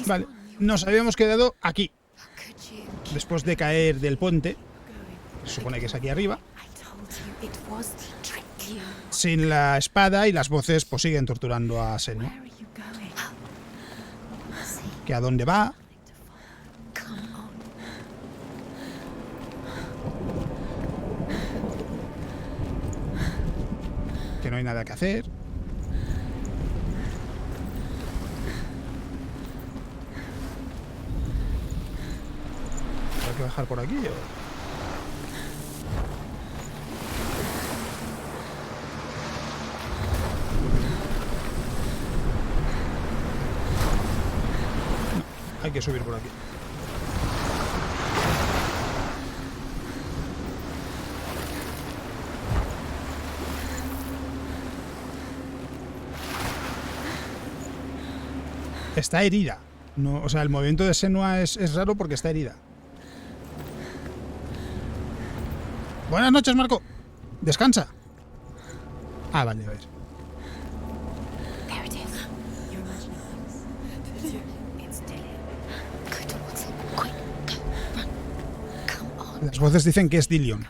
Vale, nos habíamos quedado aquí. Después de caer del puente, se supone que es aquí arriba, sin la espada, y las voces pues siguen torturando a Senua. ¿Que a dónde va? Que no hay nada que hacer. ¿Hay que bajar por aquí o...? Hay que subir por aquí. Está herida. No, o sea, el movimiento de Senua es raro porque está herida. Buenas noches, Marco. Descansa. Ah, vale, a ver. Las voces dicen que es Dillion.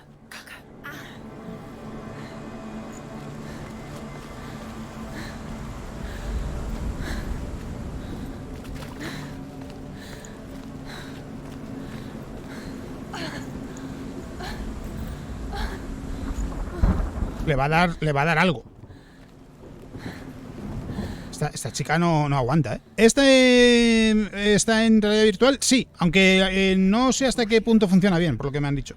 Le va a dar algo. Esta chica no aguanta, ¿eh? ¿Está en realidad virtual? Sí, aunque no sé hasta qué punto funciona bien, por lo que me han dicho.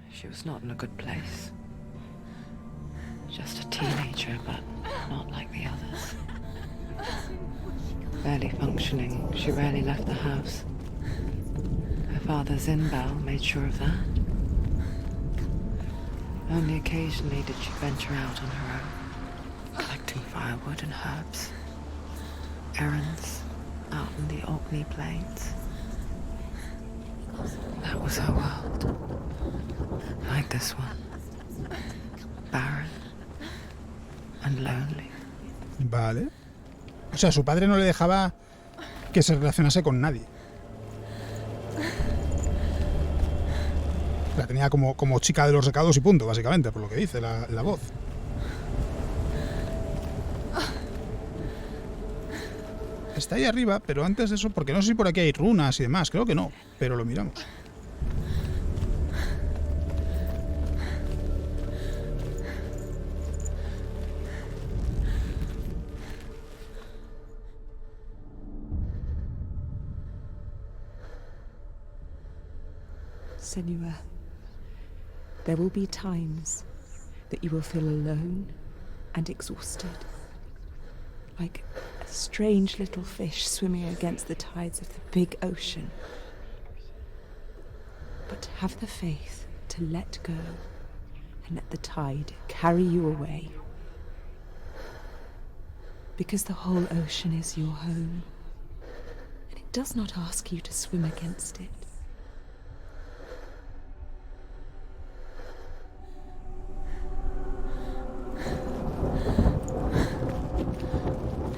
Barely functioning, she rarely left the house. Her father's in-bell made sure of that. Only occasionally did she venture out on her own, collecting firewood and herbs. Errands out in the Orkney Plains. That was her world. Like this one. Barren and lonely. Vale. O sea, su padre no le dejaba que se relacionase con nadie. La tenía como chica de los recados y punto, básicamente, por lo que dice la voz. Está ahí arriba, pero antes de eso, porque no sé si por aquí hay runas y demás, creo que no, pero lo miramos. Senua, there will be times that you will feel alone and exhausted, like a strange little fish swimming against the tides of the big ocean. But have the faith to let go and let the tide carry you away. Because the whole ocean is your home, and it does not ask you to swim against it.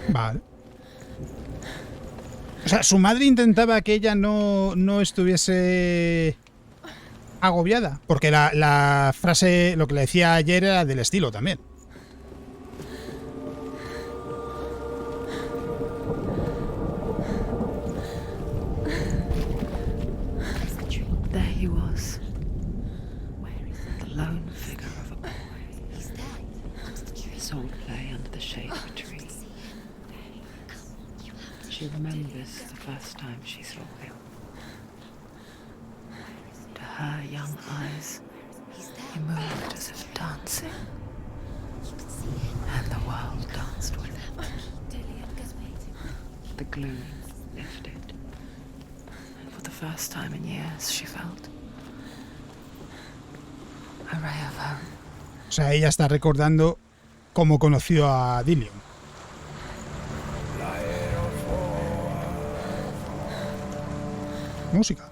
Vale. O sea, su madre intentaba que ella no estuviese agobiada. Porque la frase, lo que le decía ayer, era del estilo también. There he was. The lone figure of a boy. Soul play under the shade of a tree. She remembers the first time she saw him. To her young eyes, he moved as if dancing, and the world danced with him. The gloom lifted, and for the first time in years she felt a ray of hope. O sea, ella está recordando cómo conoció a Dillion. Música.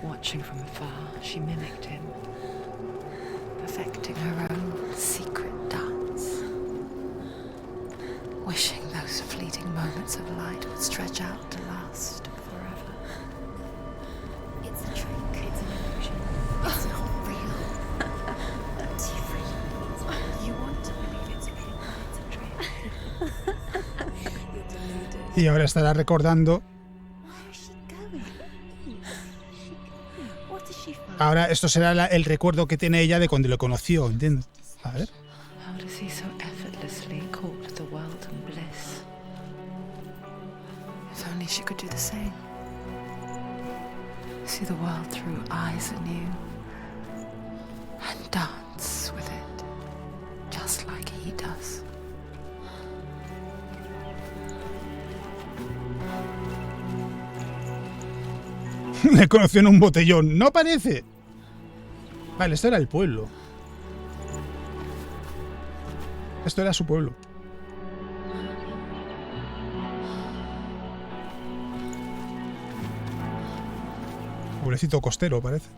Watching from afar, she mimicked him, perfecting her own secret dance. Wishing those fleeting moments of light would stretch out to last forever. It's a trick. It's an illusion. It's not real. It's real. You want to believe it's real, but it's a trick. Y ahora estará recordando. Where is she going? What does she find? Ahora esto será el recuerdo que tiene ella de cuando lo conoció, ¿entiendes? A ver. How does he so effortlessly court the world and bliss? If only she could do the same. See the world through eyes anew and dance with it, just like he does. Le conoció en un botellón. ¡No parece! Vale, esto era el pueblo. Esto era su pueblo. Pobrecito costero, parece.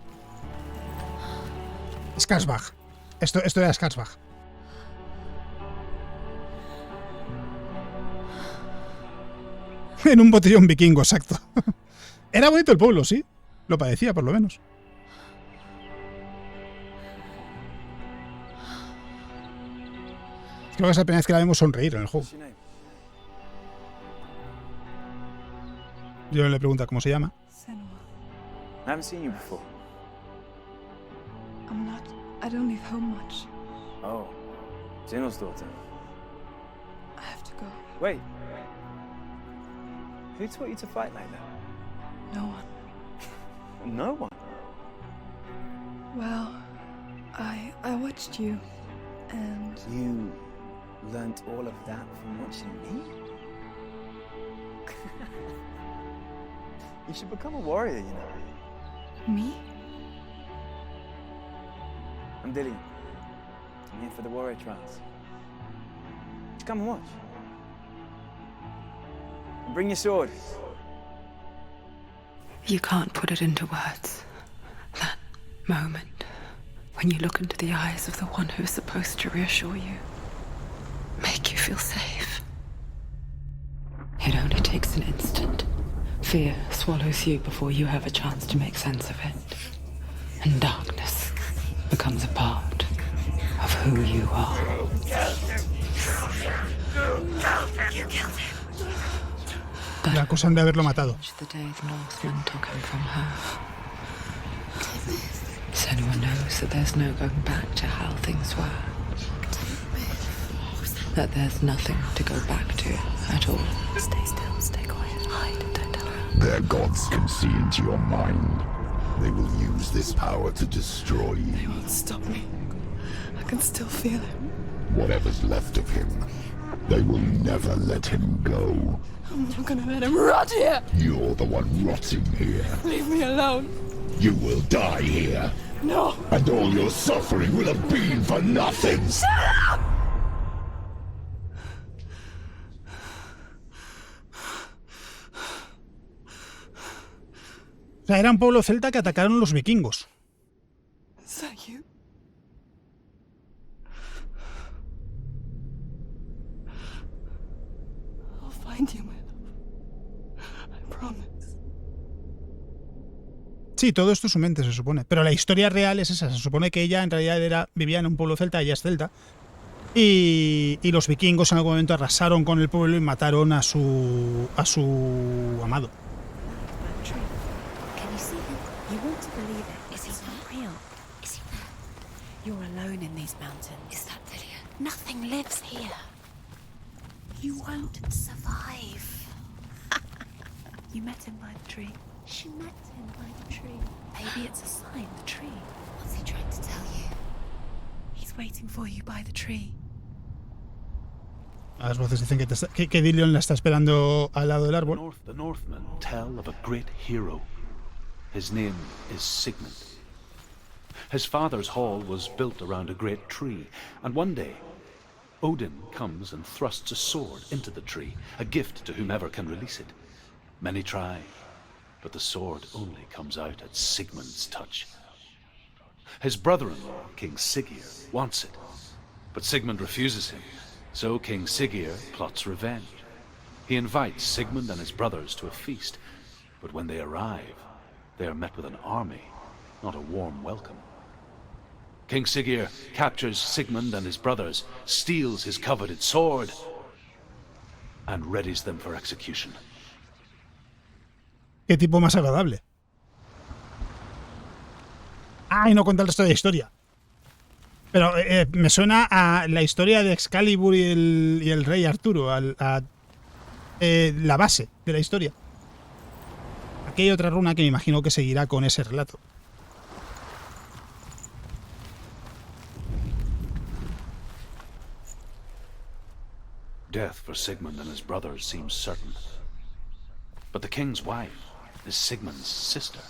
Skarsbach. Esto era Skarsbach. En un botellón vikingo, exacto. Era bonito el pueblo, sí. Lo parecía, por lo menos. Creo que es la primera vez que la vemos sonreír en el juego. Yo le pregunto cómo se llama. Senua. I haven't seen you before. I'm not. I don't leave home much. Oh, Jino's daughter. I have to go. Wait. Who taught you to fight like that? No one. No one. Well, I watched you, and You learnt all of that from watching me? You should become a warrior, you know. me? I'm Dillian. I'm here for the warrior trials. Just come and watch. Bring your sword. You can't put it into words. That moment when you look into the eyes of the one who's supposed to reassure you, make you feel safe. It only takes an instant. Fear swallows you before you have a chance to make sense of it. And darkness becomes a part of who you are. La acusan de haberlo matado. The day the Northmen took him from her. Senua knows that there's no going back to how things were. That there's nothing to go back to at all. Stay still, stay quiet, hide, don't tell her. Their gods can see into your mind. They will use this power to destroy They you. won't stop me. I can still feel him. Whatever's left of him, they will never let him go. I'm not gonna let him rot here. You're the one rotting here. Leave me alone. You will die here, No. and all your suffering will have been for nothing. O sea, era un pueblo celta que atacaron los vikingos. Is that you? I'll find you, my love. I promise. Sí, todo esto es su mente, se supone. Pero la historia real es esa. Se supone que ella en realidad vivía en un pueblo celta, ella es celta. Y los vikingos en algún momento arrasaron con el pueblo y mataron a su amado. Can you see him? You want to believe it. Is he not real? Is he there? You're alone in these mountains. Is that Lydia? Nothing lives here. You won't survive. You met him by the tree. She met him by the tree. Maybe it's a sign, the tree. What's he trying to tell you? He's waiting for you by the tree. Las voces dicen que Dillion la está esperando al lado del árbol. The Northmen tell of a great hero. His name is Sigmund. His father's hall was built around a great tree, and one day Odin comes and thrusts a sword into the tree, a gift to whomever can release it. Many try, but the sword only comes out at Sigmund's touch. His brother-in-law, King Siggeir, wants it, but Sigmund refuses him, so King Siggeir plots revenge. He invites Sigmund and his brothers to a feast, but when they arrive, they are met with an army, not a warm welcome. King Siggeir captures Sigmund and his brothers, steals his coveted sword, and readies them for execution. Qué tipo más agradable. Ah, y no cuenta el resto de la historia. Pero me suena a la historia de Excalibur y el rey Arturo, la base de la historia. Aquí hay otra runa que me imagino que seguirá con ese relato. Death for Sigmund and his brothers seems certain. But the king's wife is Sigmund's sister,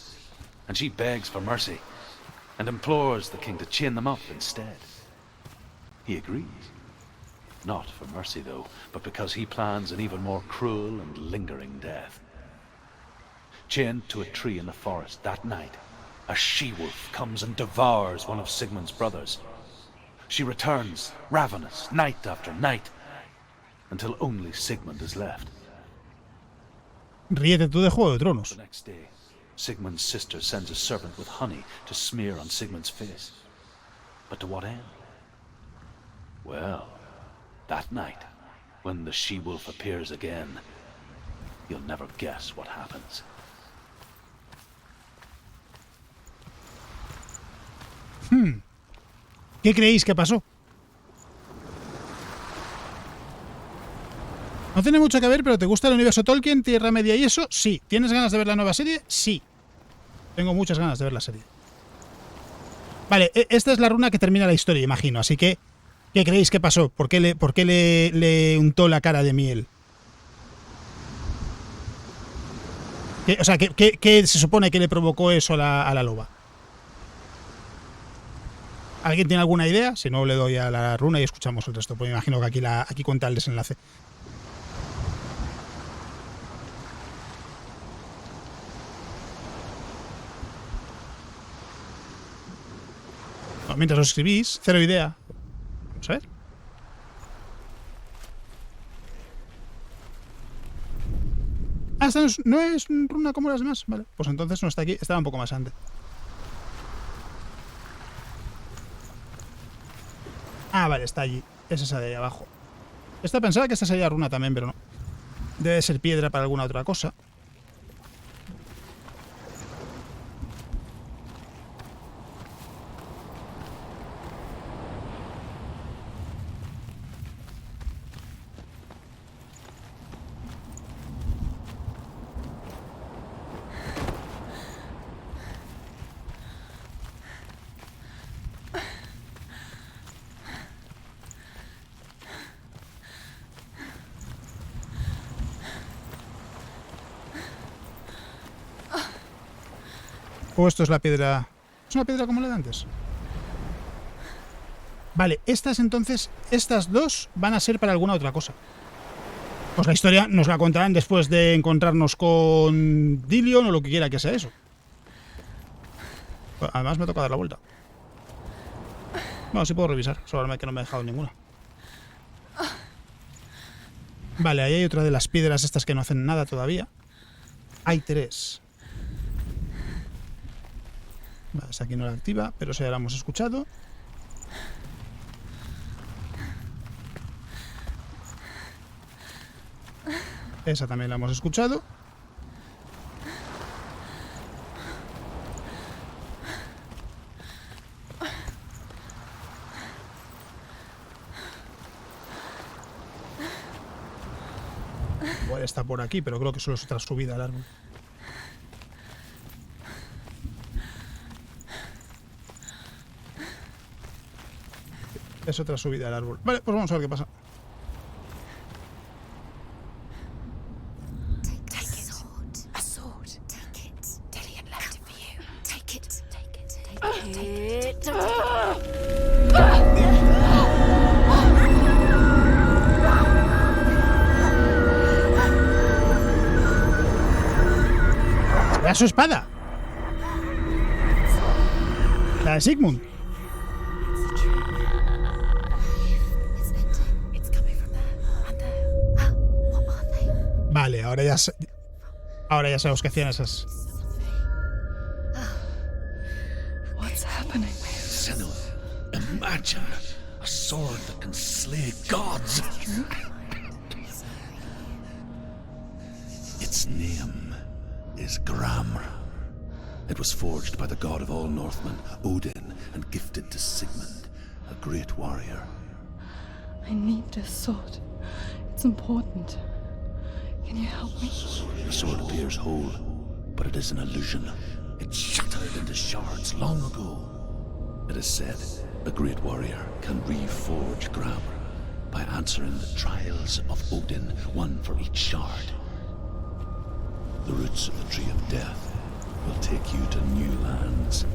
and she begs for mercy and implores the king to chain them up instead. He agrees. Not for mercy, though, but because he plans an even more cruel and lingering death. Chained to a tree in the forest that night, a she-wolf comes and devours one of Sigmund's brothers. She returns, ravenous, night after night, until only Sigmund is left. Ríete tú de Juego de Tronos. The next day, Sigmund's sister sends a servant with honey to smear on Sigmund's face. But to what end? Well, that night, when the she-wolf appears again, you'll never guess what happens. ¿Qué creéis que pasó? No tiene mucho que ver, pero ¿te gusta el universo Tolkien, Tierra Media y eso? Sí. ¿Tienes ganas de ver la nueva serie? Sí. Tengo muchas ganas de ver la serie. Vale, esta es la runa que termina la historia, imagino. Así que, ¿qué creéis que pasó? ¿Por qué le untó la cara de miel? O sea, ¿qué se supone que le provocó eso a la loba? ¿Alguien tiene alguna idea? Si no, le doy a la runa y escuchamos el resto. Pues me imagino que aquí cuenta el desenlace. Mientras lo escribís, cero idea. Vamos a ver. Ah, esta no es runa como las demás. Vale, pues entonces no está aquí. Estaba un poco más antes. Ah, vale, está allí. Es esa de ahí abajo. Esta pensaba que esta sería runa también, pero no. Debe ser piedra para alguna otra cosa. O esto es la piedra... ¿Es una piedra como la de antes? Vale, estas dos van a ser para alguna otra cosa. Pues la historia nos la contarán después de encontrarnos con Dillion o lo que quiera que sea eso. Además me toca dar la vuelta. Bueno, sí puedo revisar, solo que no me he dejado ninguna. Vale, ahí hay otra de las piedras estas que no hacen nada todavía. Hay 3. Vale, esa aquí no la activa, pero esa ya la hemos escuchado. Esa también la hemos escuchado. Igual está por aquí, pero creo que solo es otra subida al árbol. Es otra subida al árbol. Vale, pues vamos a ver qué pasa. Era su espada. La de Sigmund. Vale, ahora ya sabemos qué hacían esas. What's happening? Senua, imagine a sword that can slay gods. Its name is Gramr. It was forged by the god of all Northmen, Odin, and gifted to Sigmund, a great warrior. I need this sword. It's important. Can you help me? The sword appears whole, but it is an illusion. It shattered into shards long ago. It is said a great warrior can reforge Gramr by answering the trials of Odin, one for each shard. The roots of the Tree of Death will take you to new lands,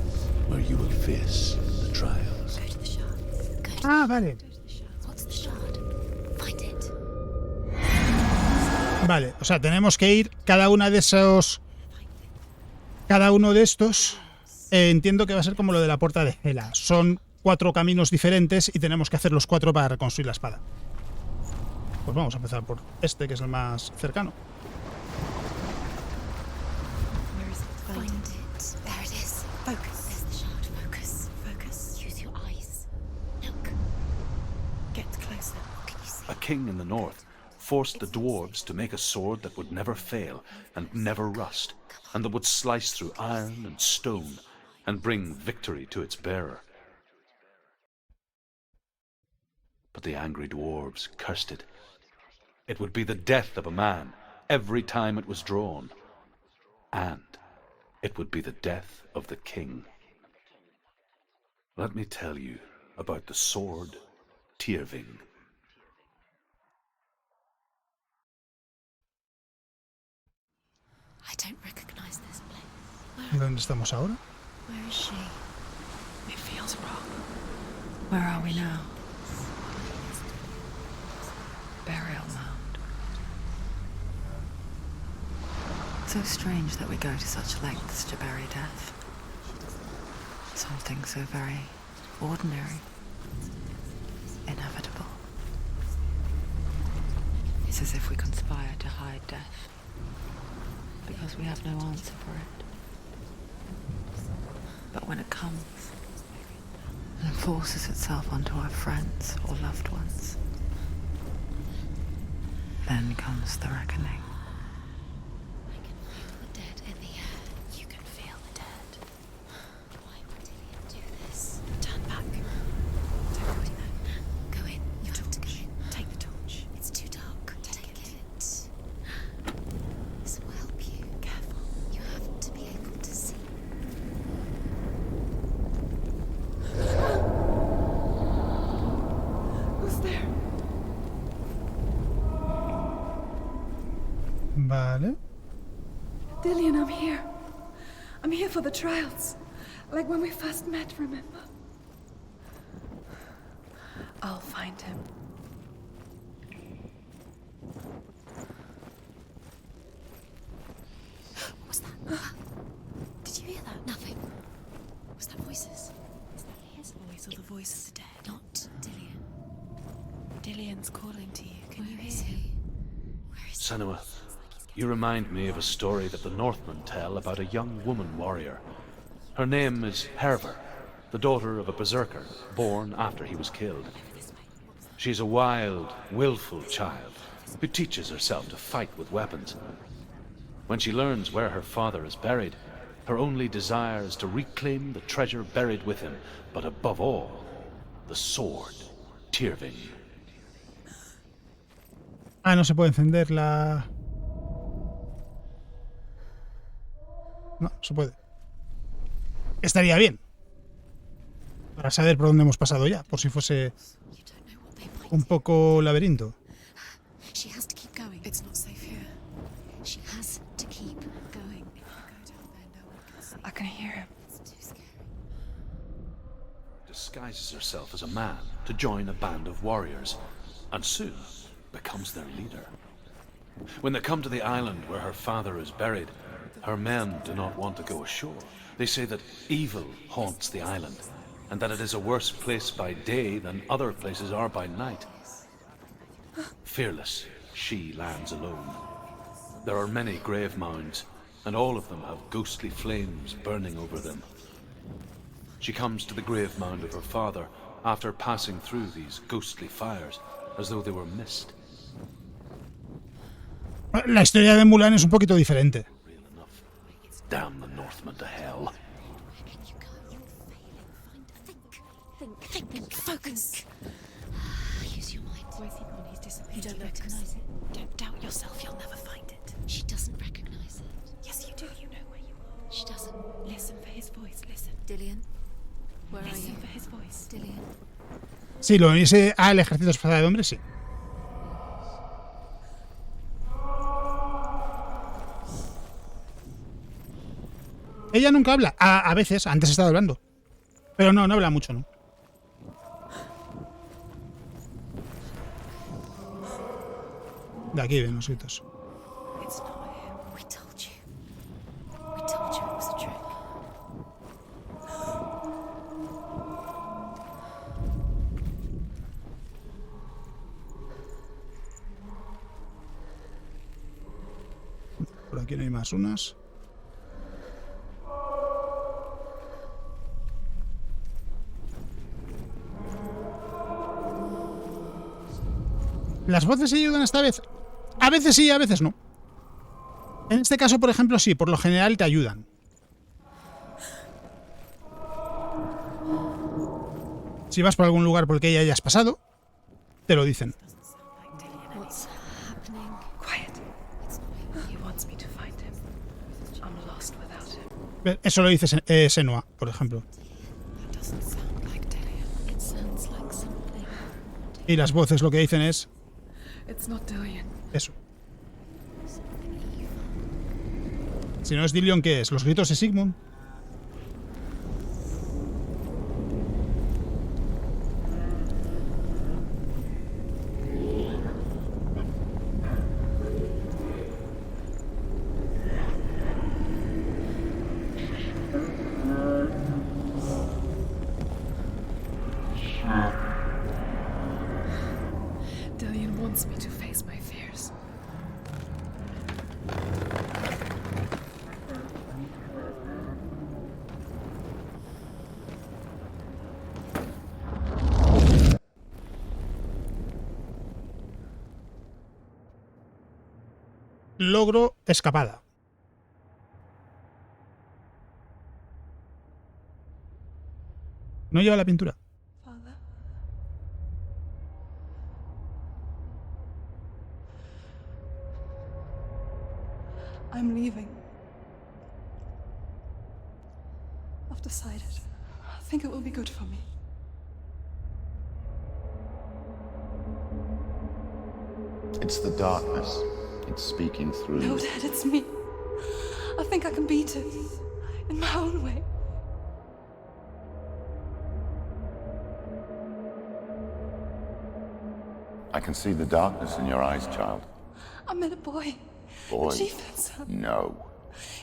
where you will face the trials. Go to the shard. Go to Vale. Go to the shard. What's the shard? Find it. Vale, o sea, tenemos que ir cada uno de estos. Entiendo que va a ser como lo de la puerta de Hela. Son 4 caminos diferentes y tenemos que hacer los 4 para reconstruir la espada. Pues vamos a empezar por este, que es el más cercano. Where is it? Find it. There it is. Focus. There's the shard. Focus. Focus. Use your eyes. Look. Get closer. What can you see? A king in the north forced the dwarves to make a sword that would never fail and never rust, and that would slice through iron and stone and bring victory to its bearer. But the angry dwarves cursed it. It would be the death of a man every time it was drawn, and it would be the death of the king. Let me tell you about the sword Tyrving. I don't recognize this place. ¿Y dónde estamos ahora? Where is she? It feels wrong. Where are we now? Burial mound. So strange that we go to such lengths to bury death. Something so very ordinary, inevitable. It's as if we conspire to hide death, because we have no answer for it. But when it comes and forces itself onto our friends or loved ones, then comes the reckoning. I can feel the dead in the air. You can feel the dead. Why would Dillian do this? Turn back. Don't go in there. Go in. You have to go in. Take the torch. It's too dark. Take it. This will help you. Careful. You have to be able to see. Who's there? Vale. Dillian, I'm here. I'm here for the trials. Like when we first met, remember? I'll find him. What was that? Did you hear that? Nothing. Was that voices? Is that his voice or the voice of the dead? Not Dillian. Dillian's calling to you. Can you hear him? Where is he? Senua, you remind me of a story that the Northmen tell about a young woman warrior. Her name is Herver, the daughter of a berserker, born after he was killed. She's a wild, willful child who teaches herself to fight with weapons. When she learns where her father is buried, her only desire is to reclaim the treasure buried with him, but above all, the sword, Tyrving. Ah, no se puede encender la... No, se puede. Estaría bien. Para saber por dónde hemos pasado ya, por si fuese You don't know what they might un poco laberinto. She has to keep going. It's not safe here. She has to keep going. If you go down there, no one can see. I can hear him. It's too scary. Disguises herself as a man to join a band of warriors, and soon becomes their leader. When they come to the island where her father is buried, Her men do not want to go ashore. They say that evil haunts the island, and that it is a worse place by day than other places are by night. Fearless, she lands alone. There are many grave mounds, and all of them have ghostly flames burning over them. She comes to the grave mound of her father after passing through these ghostly fires, as though they were mist. La historia de Mulan es un poquito diferente. Real enough. Damn the Northmen to hell. Think, focus. Use your mind. Where's he gone? He's disappeared. You don't recognize it? Don't doubt yourself, you'll never find it. She doesn't recognize it. Yes, you do. You know where you are. She doesn't. Listen for his voice. Listen. Dillian, where are you? Listen for his voice. Dillian. Sí, lo unirse al ejército espada de hombres, sí. Ella nunca habla. A veces, antes estaba hablando. Pero no habla mucho, ¿no? De aquí ven los gritos. It's not him. We told you. We told you it was a trick. Por aquí no hay más unas. ¿Las voces ayudan esta vez? A veces sí, a veces no. En este caso, por ejemplo, sí, por lo general te ayudan. Si vas por algún lugar por el que ya hayas pasado, te lo dicen. What's happening? Quiet. It's not him. He wants me to find him. I'm lost without him. Eso lo dice Senua, por ejemplo. It doesn't sound like Dillian. It sounds like something. Y las voces lo que dicen es It's not Dillian. eso. Si no es Dillion, ¿qué es? ¿Los gritos de Sigmund? Dillian wants me to face my fears. Logro escapada. No lleva la pintura. Father? I'm leaving. I've decided. I think it will be good for me. It's the darkness. It's speaking through No, you. Dad, it's me. I think I can beat it. In my own way. I can see the darkness in your eyes, child. I met a boy. Boy. The chieftain's son. No.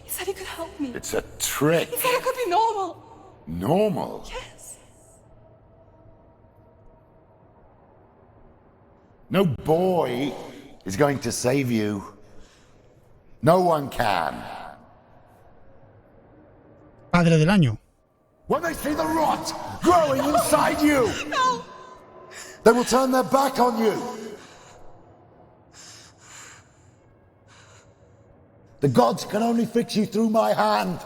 He said he could help me. It's a trick. He said I could be normal. Normal. Yes. No boy is going to save you. No one can. Padre del año. When they see the rot growing inside you, No! they will turn their back on you. The gods can only fix you through my hand.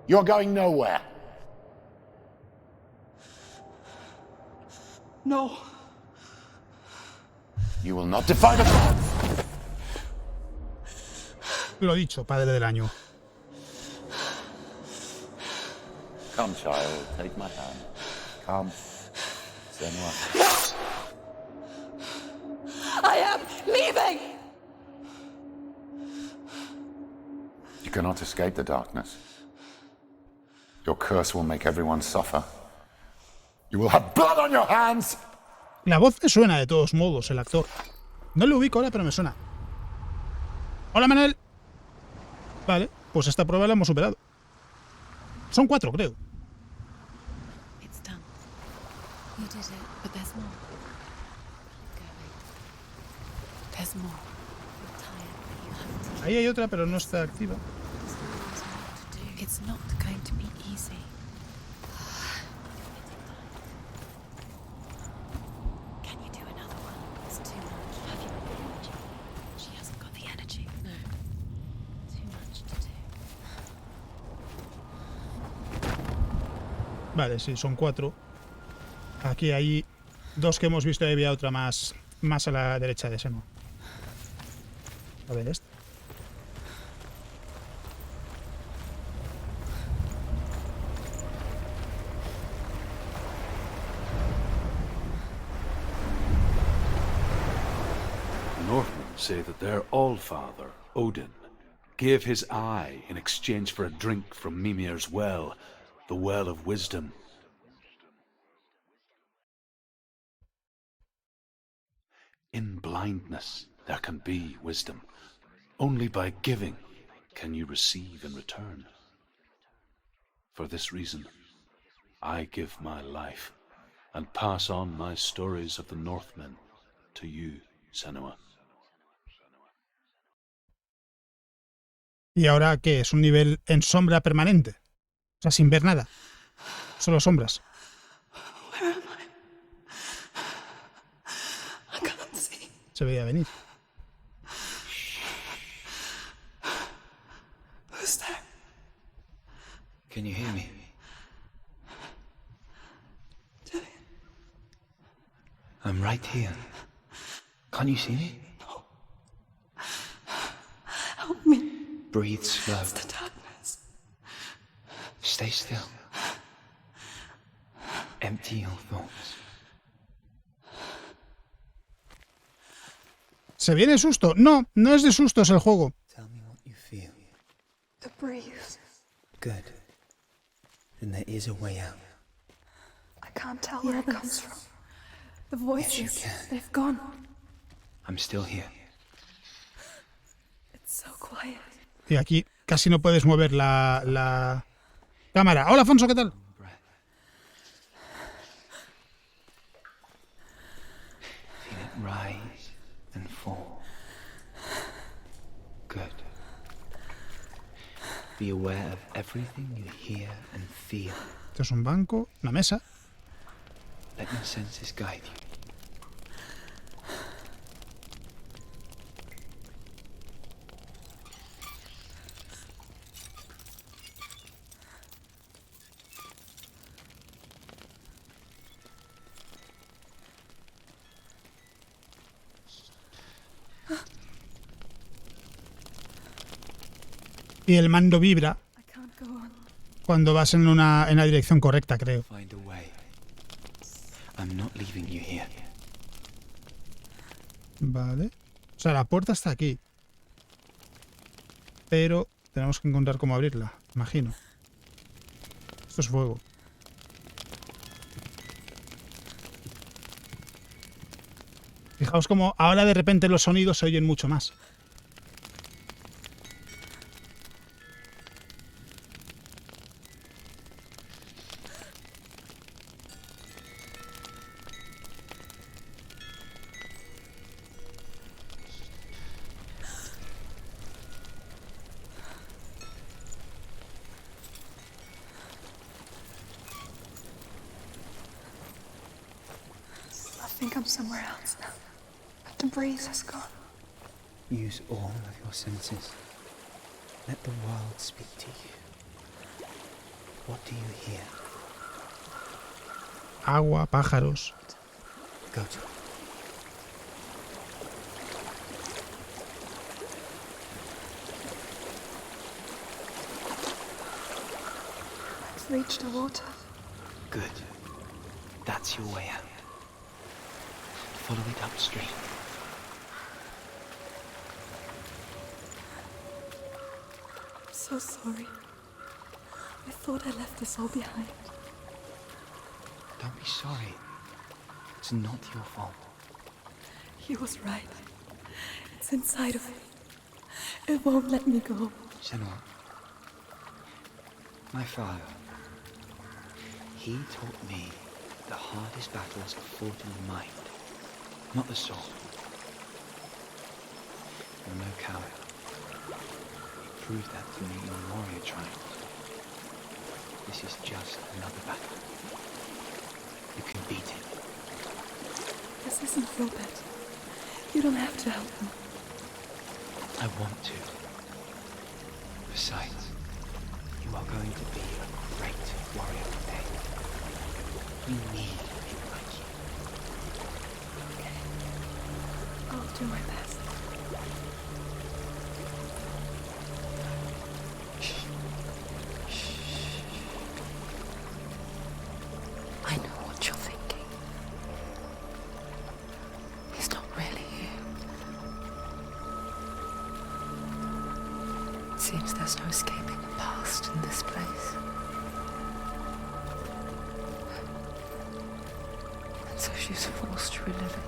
You're going nowhere. No. You will not defy the gods. Lo dicho, padre del año. Come, child, take my hand. Come. Senua. I am leaving! You cannot escape the darkness. Your curse will make everyone suffer. You will have blood on your hands! La voz me suena de todos modos, el actor. No lo ubico ahora, pero me suena. Hola, Manuel. Vale, pues esta prueba la hemos superado. Son 4, creo. It's done. You did it, but there's more. Keep going. There's more. You're tired, but you have to. Ahí hay otra, pero no está activa. There's always more to do. It's not going to be easy. Can you do another one? It's too much. Have you got the energy? She hasn't got the energy. No. Too much to do. Vale, sí, son 4. Aquí hay 2 que hemos visto y había otra más a la derecha de Senua. A ver esta. Northmen say that their Allfather, Odin, gave his eye in exchange for a drink from Mimir's well, the well of wisdom. In blindness there can be wisdom. Only by giving can you receive in return. For this reason, I give my life and pass on my stories of the Northmen to you, Senua. ¿Y ahora qué? ¿Es un nivel en sombra permanente? O sea, sin ver nada. Solo sombras. Where am I? I can't see. Se veía venir. Who's there? Can you hear me? I'm right here. Can't you see me? Help me. Breathe slow. It's the darkness. Stay still. Empty your thoughts. ¿Se viene susto? No, no es de sustos el juego. Tell me what you feel. The breeze. Good. Then there is a way out. I can't tell where it comes from. The voices, they've gone. I'm still here. It's so quiet. Y aquí casi no puedes mover la cámara. Hola, Afonso, ¿qué tal? Feel it rise and fall. Good. Be aware of everything you hear and feel. Esto es un banco, una mesa. Let your senses guide you. Y el mando vibra I can't go on. cuando vas en la dirección correcta, creo. Find a way. I'm not leaving you here. Vale. O sea, la puerta está aquí. Pero tenemos que encontrar cómo abrirla, imagino. Esto es fuego. Fijaos cómo ahora de repente los sonidos se oyen mucho más. I think I'm somewhere else now. The breeze has gone. Use all of your senses. Let the world speak to you. What do you hear? Agua, pájaros. Go to it. I've reached the water. Good. That's your way out. Follow it upstream. I'm so sorry. I thought I left this all behind. Don't be sorry. It's not your fault. He was right. It's inside of me. It won't let me go. Senua, my father, he taught me the hardest battles are fought in the mind, not the soul. You're no coward. He proved that to me in the warrior trials. This is just another battle. You can beat him. This isn't Robert. You don't have to help him. I want to. Besides, you are going to be a great warrior one day. We need people like you. Okay. I'll do my best. I know what you're thinking. He's not really here. It seems there's no escaping the past in this place. And so she's forced to relive it.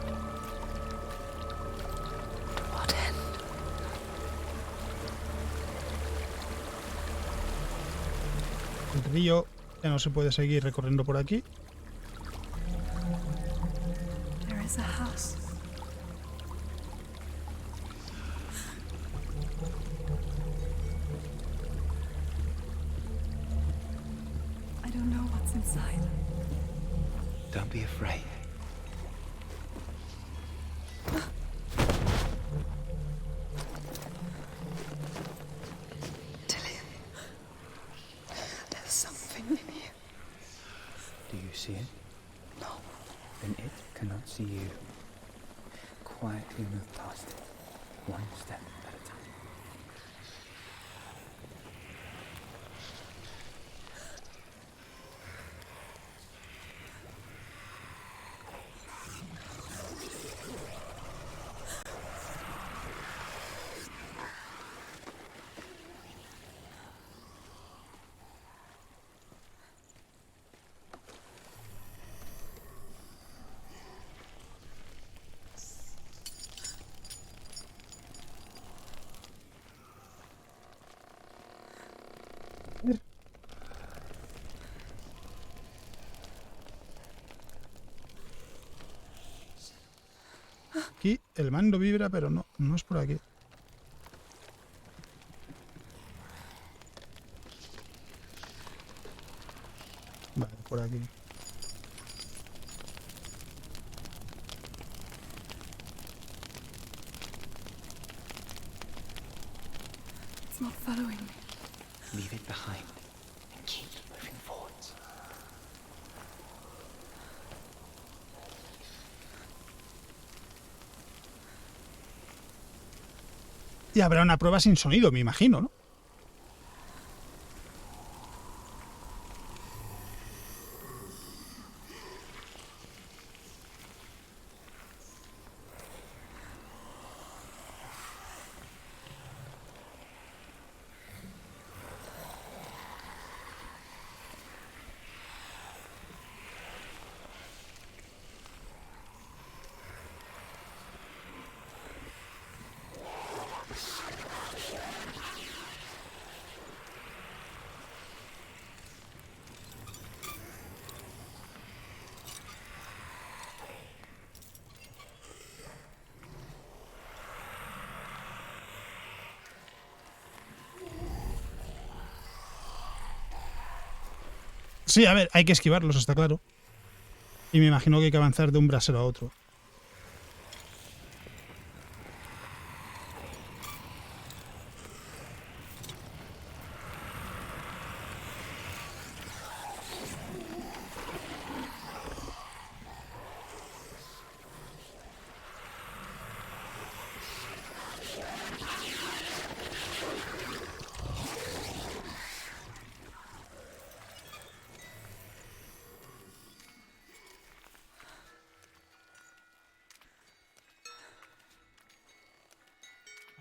To what end? El río ya no se puede seguir recorriendo por aquí. There is a house. I don't know what's inside. Don't be afraid. Dillian, there's something in here. Do you see it? No. Then it cannot see you. Quietly move past it, one step at a time. Aquí el mando vibra, pero no es por aquí. Vale, por aquí. It's not following me. Leave it behind and keep moving forwards. Y habrá una prueba sin sonido, me imagino, ¿no? Sí, a ver, hay que esquivarlos, está claro. Y me imagino que hay que avanzar de un brasero a otro.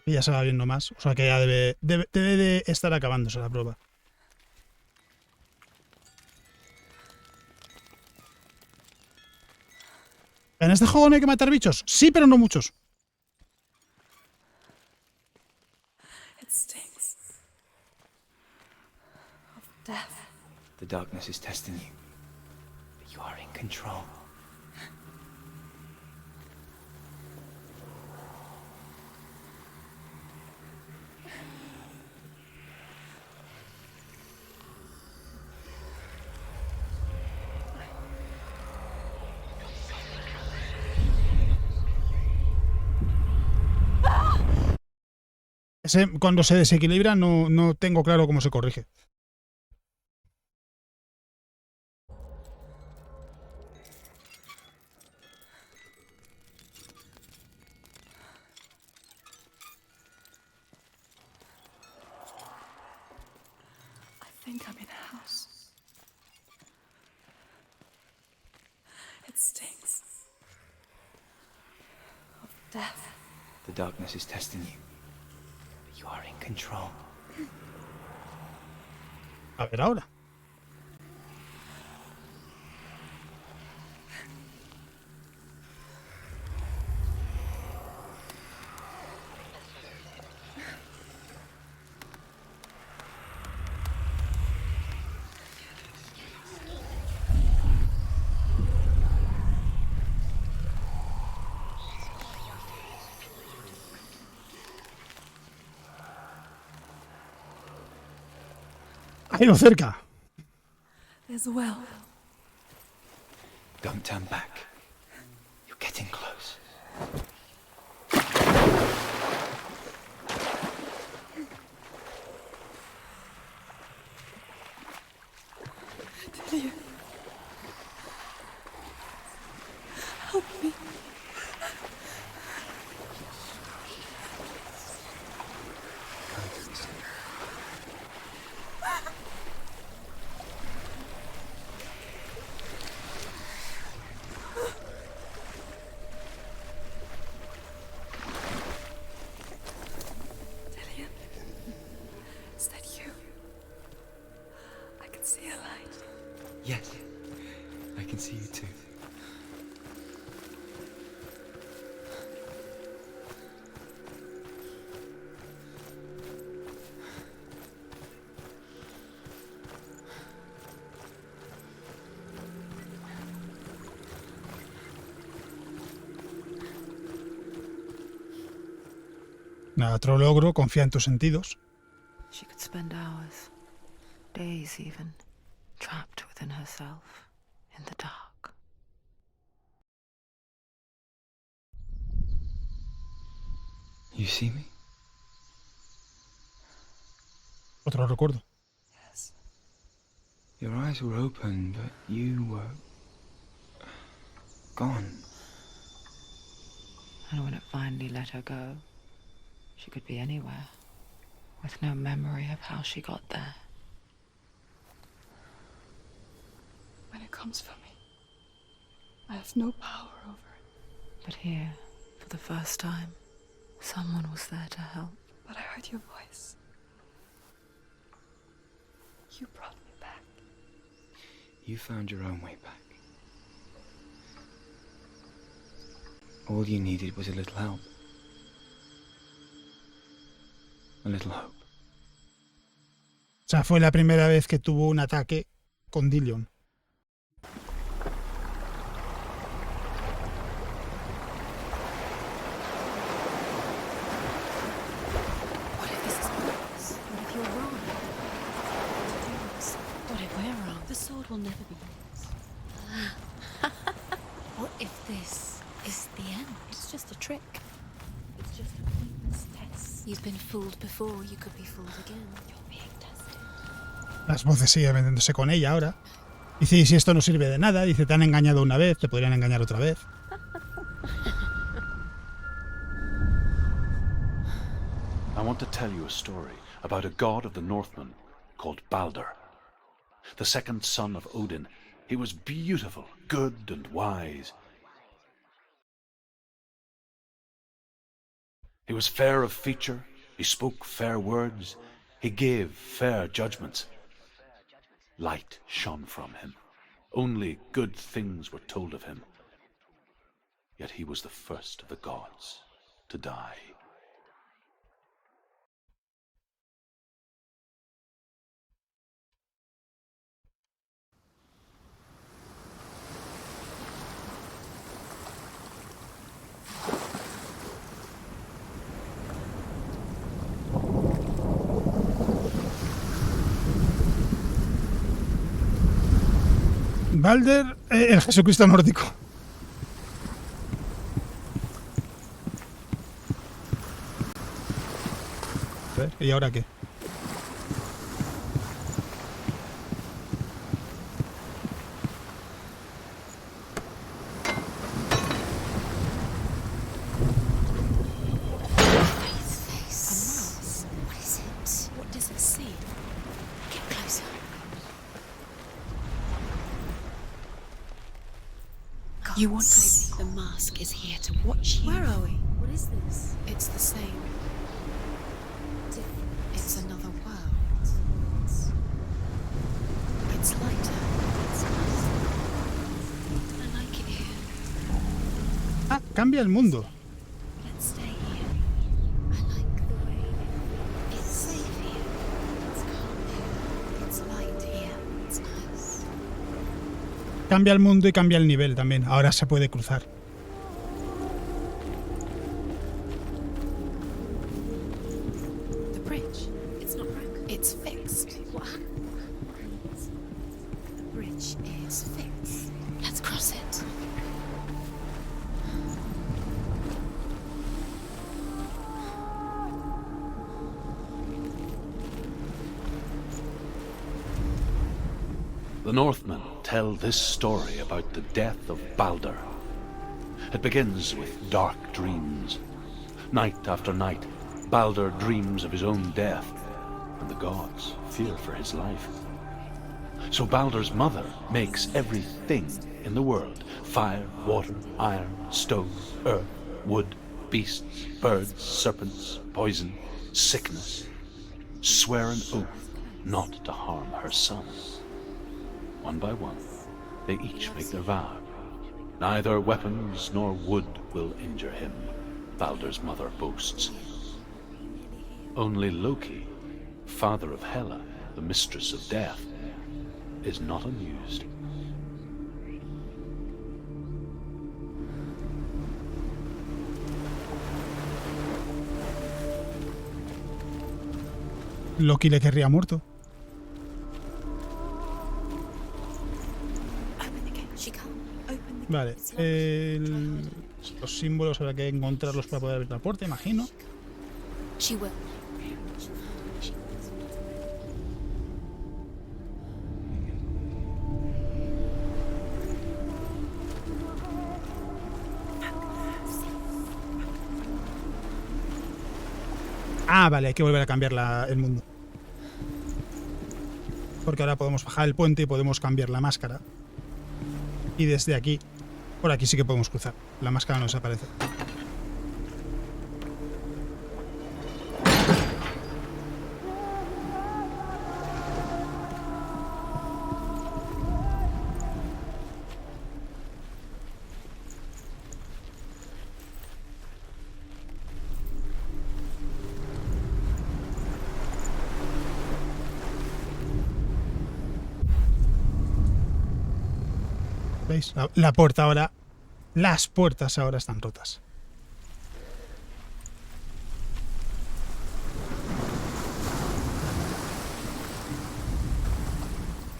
Y ya se va viendo más. O sea que ya debe de estar acabándose la prueba. ¿En este juego no hay que matar bichos? Sí, pero no muchos. It stings. The darkness is testing you, but you are in control. Cuando se desequilibra no tengo claro cómo se corrige. I think I'm in a house. It stinks of death. The darkness is testing you, but you are in control. A ver ahora. Ahí lo cerca. There's a well. Don't turn back. You're getting close. Delia. Help me. Delia. Is that you? I can see a light. Yes, I can see you too. Nada, otro logro, confía en tus sentidos. She could spend hours, days even, trapped within herself, in the dark. You see me? Otro recuerdo. Yes. Your eyes were open, but you were gone. And when it finally let her go, she could be anywhere, with no memory of how she got there. When it comes for me, I have no power over it. But here, for the first time, someone was there to help. But I heard your voice. You brought me back. You found your own way back. All you needed was a little help. A little hope. O sea, fue la primera vez que tuvo un ataque con Dillion. What if this is bogus? What if you're wrong? What if we're wrong? The sword will never be yours. What if this is the end? It's just a trick. It's just a pointless test. You've been fooled before, you could be fooled again. You're being tested. Las voces siguen metiéndose con ella ahora. Dice, y si esto no sirve de nada, dice, te han engañado una vez, te podrían engañar otra vez. I want to tell you a story about a god of the Northmen called Balder. The second son of Odin. He was beautiful, good and wise. He was fair of feature, he spoke fair words, he gave fair judgments. Light shone from him. Only good things were told of him. Yet he was the first of the gods to die. Balder, el Jesucristo nórdico. A ver, ¿y ahora qué? You want to see the mask is here to watch you. Where are we? What is this? It's the same. It's another world. It's lighter. I like it here. Ah, cambia el mundo. Let's stay here. I like the way it's safe here. It's calm here. It's light here. It's nice. Cambia el mundo y cambia el nivel también. Ahora se puede cruzar. The bridge. It's not broken. It's fixed. What happened? The bridge is fixed. Let's cross it. The Northmen tell this story about the death of Balder. It begins with dark dreams. Night after night, Balder dreams of his own death, and the gods fear for his life. So Balder's mother makes everything in the world: fire, water, iron, stone, earth, wood, beasts, birds, serpents, poison, sickness. Swear an oath not to harm her son. One by one, they each make their vow. Neither weapons nor wood will injure him, Balder's mother boasts. Only Loki, father of Hela, the mistress of death, is not amused. Loki le querría muerto. Vale, los símbolos habrá que encontrarlos para poder abrir la puerta, imagino. She will. Ah, vale, hay que volver a cambiar el mundo. Porque ahora podemos bajar el puente y podemos cambiar la máscara. Y desde aquí, por aquí sí que podemos cruzar. La máscara no desaparece. ¿Veis? La puerta ahora... Las puertas ahora están rotas.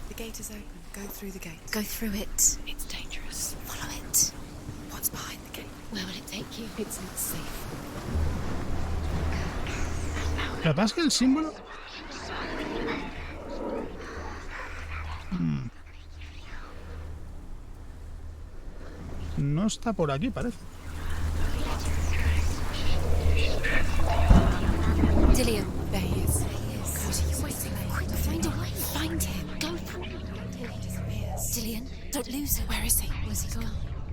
The gate is open. Go through the gate. Go through it. It's dangerous. Follow it. What's behind the gate? Where will it take you? It's not safe. Lo que pasa es que el símbolo... No está por aquí, parece. Dillian, there he is. What are you waiting for? Find a way. Find him. Go for it. Dillian, don't lose him. Where is he? Where's he gone?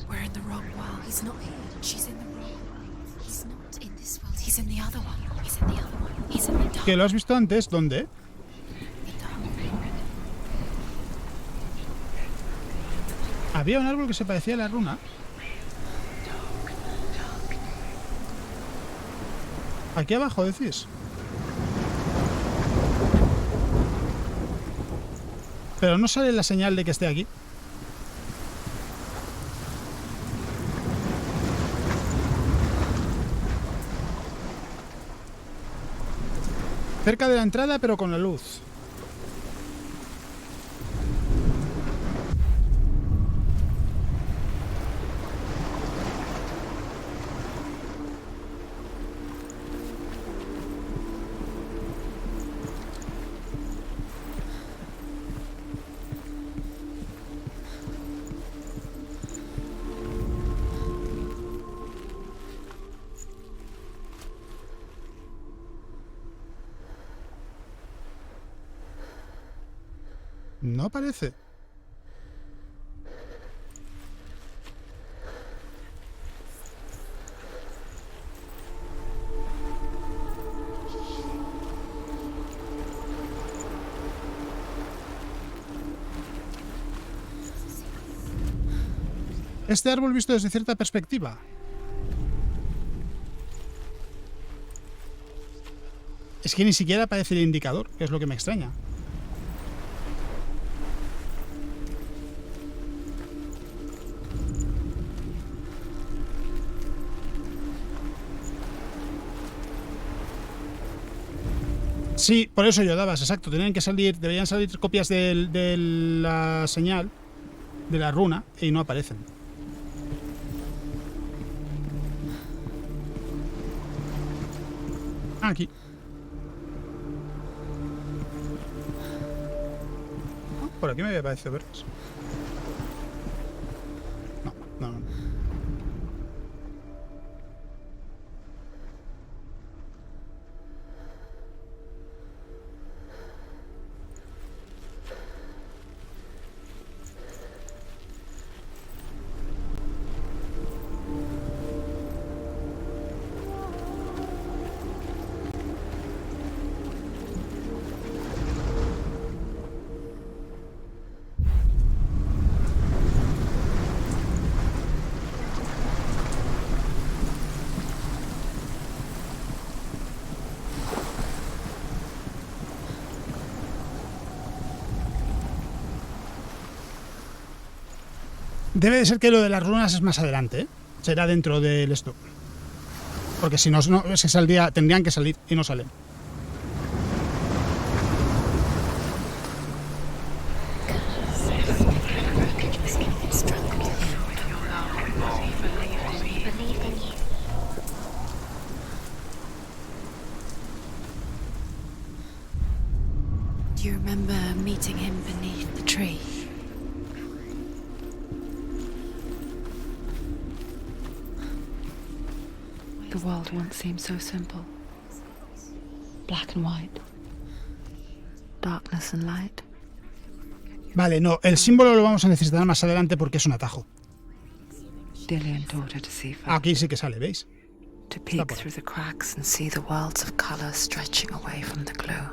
We're in the wrong world. He's not here. She's in the wrong world. He's not in this world. He's in the other one. He's in the other one. He's in the dark. ¿Que lo has visto antes? ¿Dónde? Había un árbol que se parecía a la runa. Aquí abajo, decís. Pero no sale la señal de que esté aquí. Cerca de la entrada, pero con la luz. No aparece. Este árbol visto desde cierta perspectiva. Es que ni siquiera aparece el indicador, que es lo que me extraña. Sí, por eso yo dabas, exacto. Deberían salir copias de la señal, de la runa, y no aparecen. Aquí. Por aquí me había parecido verlas. No. Debe de ser que lo de las runas es más adelante, ¿eh? Será dentro del esto. Porque si no, se saldría, tendrían que salir y no salen. Do you remember meeting him beneath the tree? The world once seemed so simple. Black and white. Darkness and light. Vale, no, el símbolo lo vamos a necesitar más adelante porque es un atajo. Dillian taught her to see far. Aquí sí que sale, ¿veis? To peek through the cracks and see the worlds of color stretching away from the gloom.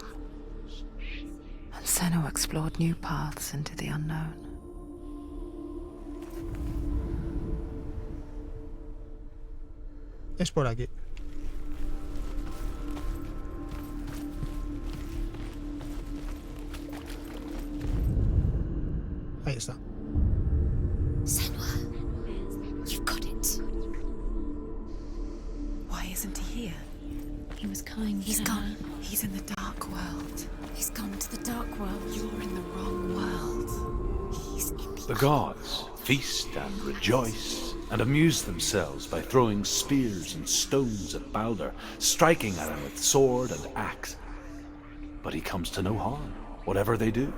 And Senua explored new paths into the unknown. Es por aquí. Ahí está. Senua, you've got it. Why isn't he here? He was kind. He's gone. He's in the dark world. He's gone to the dark world. You're in the wrong world. He's in The gods feast and rejoice and amuse themselves by throwing spears and stones at Baldur, striking at him with sword and axe. But he comes to no harm, whatever they do.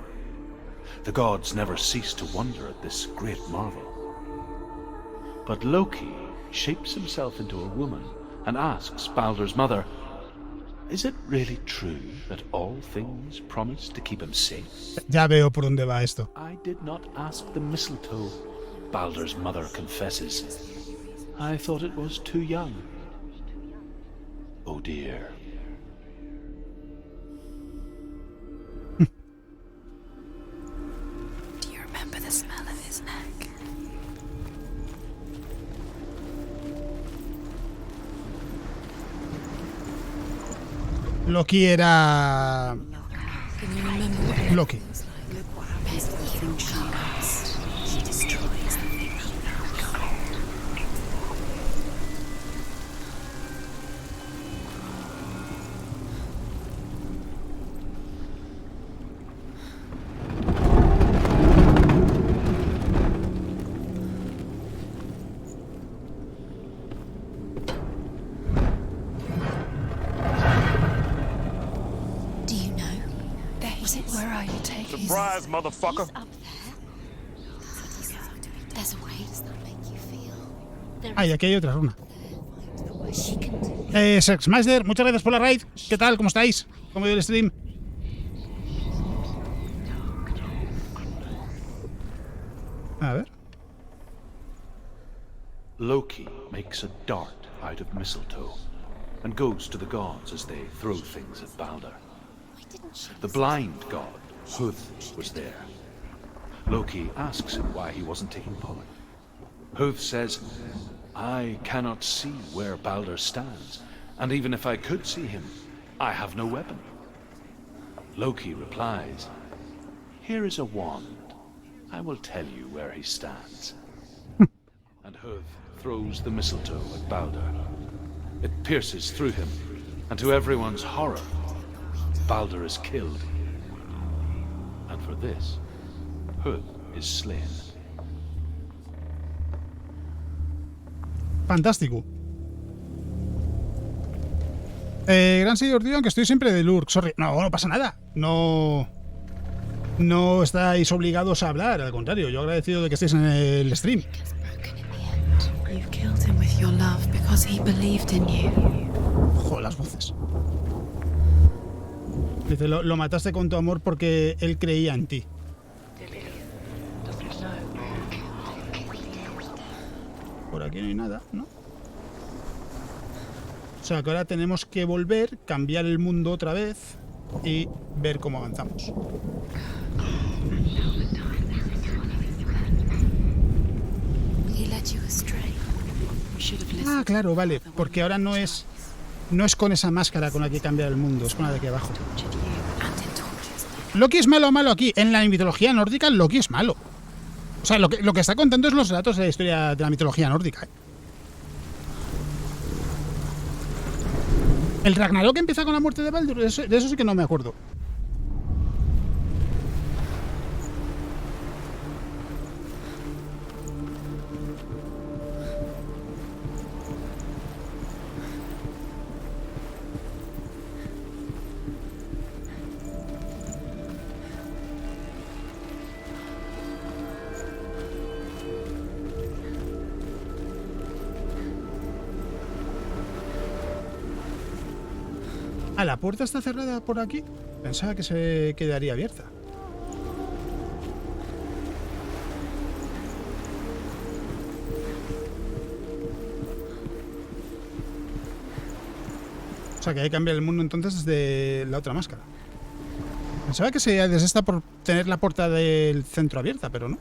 The gods never cease to wonder at this great marvel. But Loki shapes himself into a woman and asks Baldur's mother, "Is it really true that all things promise to keep him safe?" Ya veo por dónde va esto. "I did not ask the mistletoe," Baldur's mother confesses. "I thought it was too young." Oh dear. Do you remember the smell of his neck? Loki era... Can you remember what it Loki. feels like? Look what happens to the thing she loves. She destroys the thing she loves. Do you know? There he is. Where are you taking us? Surprise, motherfucker! He's up there. There's a way. Does that make you feel? Ah, y aquí hay otra runa. She can do. Sexmaster, muchas gracias por la raid. ¿Qué tal? ¿Cómo estáis? ¿Cómo ha ido el stream? A ver. Loki makes a dart out of mistletoe and goes to the gods as they throw things at Balder. The blind god, Huth, was there. Loki asks him why he wasn't taking part. Huth says, I cannot see where Balder stands, and even if I could see him, I have no weapon. Loki replies, here is a wand. I will tell you where he stands. And Huth throws the mistletoe at Balder. It pierces through him, and to everyone's horror, Balder is killed. And for this, Huth is slain. Fantástico. Gran seguidor, tío, aunque estoy siempre de Lurk. Sorry. No pasa nada. No estáis obligados a hablar. Al contrario, yo agradecido de que estéis en el stream. Joder, las voces. Dice, lo mataste con tu amor porque él creía en ti. Por aquí no hay nada, ¿no? O sea que ahora tenemos que volver, cambiar el mundo otra vez y ver cómo avanzamos. Ah, claro, vale, porque ahora no es con esa máscara con la que cambia el mundo, es con la de aquí abajo. Loki es malo aquí. En la mitología nórdica, Loki es malo. O sea, lo que está contando es los relatos de la historia de la mitología nórdica. El Ragnarok empieza con la muerte de Baldur, de eso sí que no me acuerdo. Ah, ¿la puerta está cerrada por aquí? Pensaba que se quedaría abierta. O sea, que hay que cambiar el mundo entonces desde la otra máscara. Pensaba que se desesta por tener la puerta del centro abierta, pero no.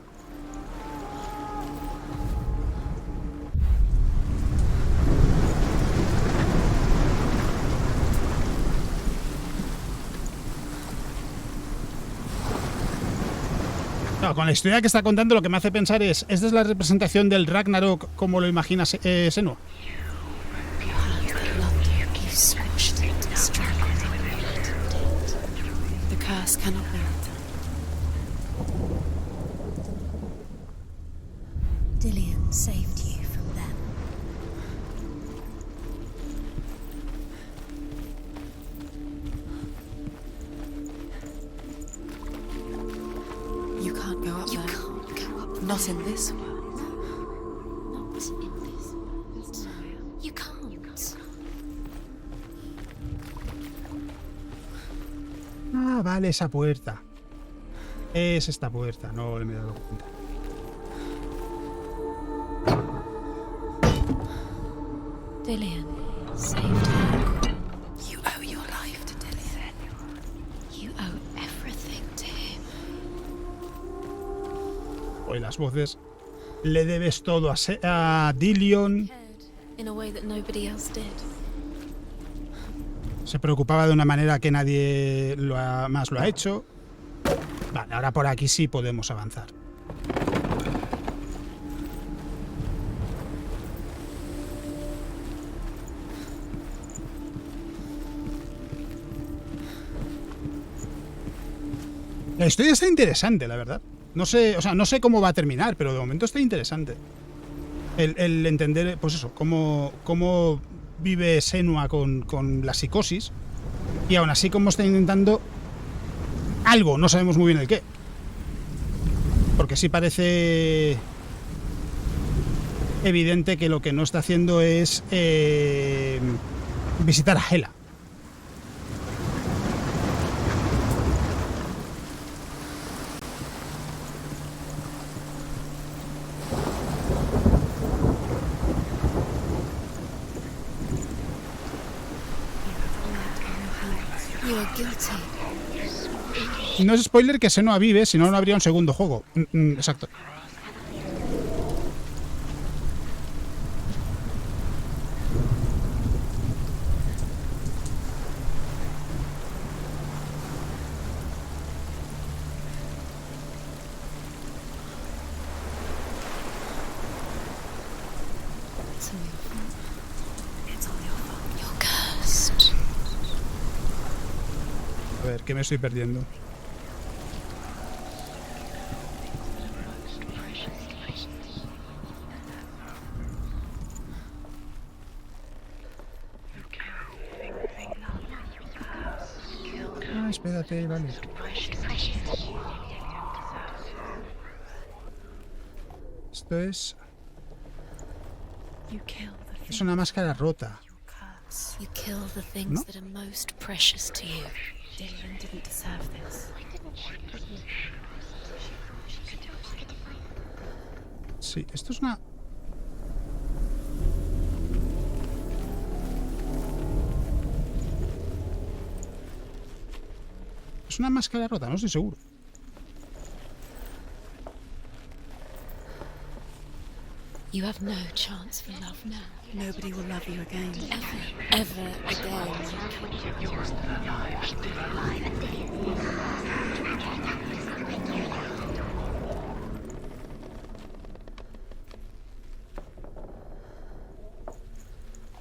No, con la historia que está contando lo que me hace pensar es, ¿esta es la representación del Ragnarok como lo imagina Senua? Dillion saved you from them. You can't go up there. Not in this world. Not in this world. You can't. Ah, vale, esa puerta. Es esta puerta, no me he dado cuenta. Dillion saved you. You owe your life to Dillion. You owe everything to him. Hoy las voces. Le debes todo a Dillion. In a way that nobody else did. Se preocupaba de una manera que nadie más lo ha hecho. Vale, ahora por aquí sí podemos avanzar. La historia está interesante, la verdad. No sé, o sea, no sé cómo va a terminar, pero de momento está interesante. El entender, pues eso, cómo vive Senua con la psicosis. Y aún así como está intentando algo, no sabemos muy bien el qué. Porque sí parece evidente que lo que no está haciendo es visitar a Hela. No es spoiler que Senua vive, si no, no habría un segundo juego. Exacto. A ver, ¿qué me estoy perdiendo? Ah, espérate, vale. Esto es una máscara rota. You kill the things that are most precious to you. Dylan didn't deserve this. Sí, esto es una... Es una máscara rota, no estoy seguro. You have no chance for love now. Nobody will love you again. Ever again.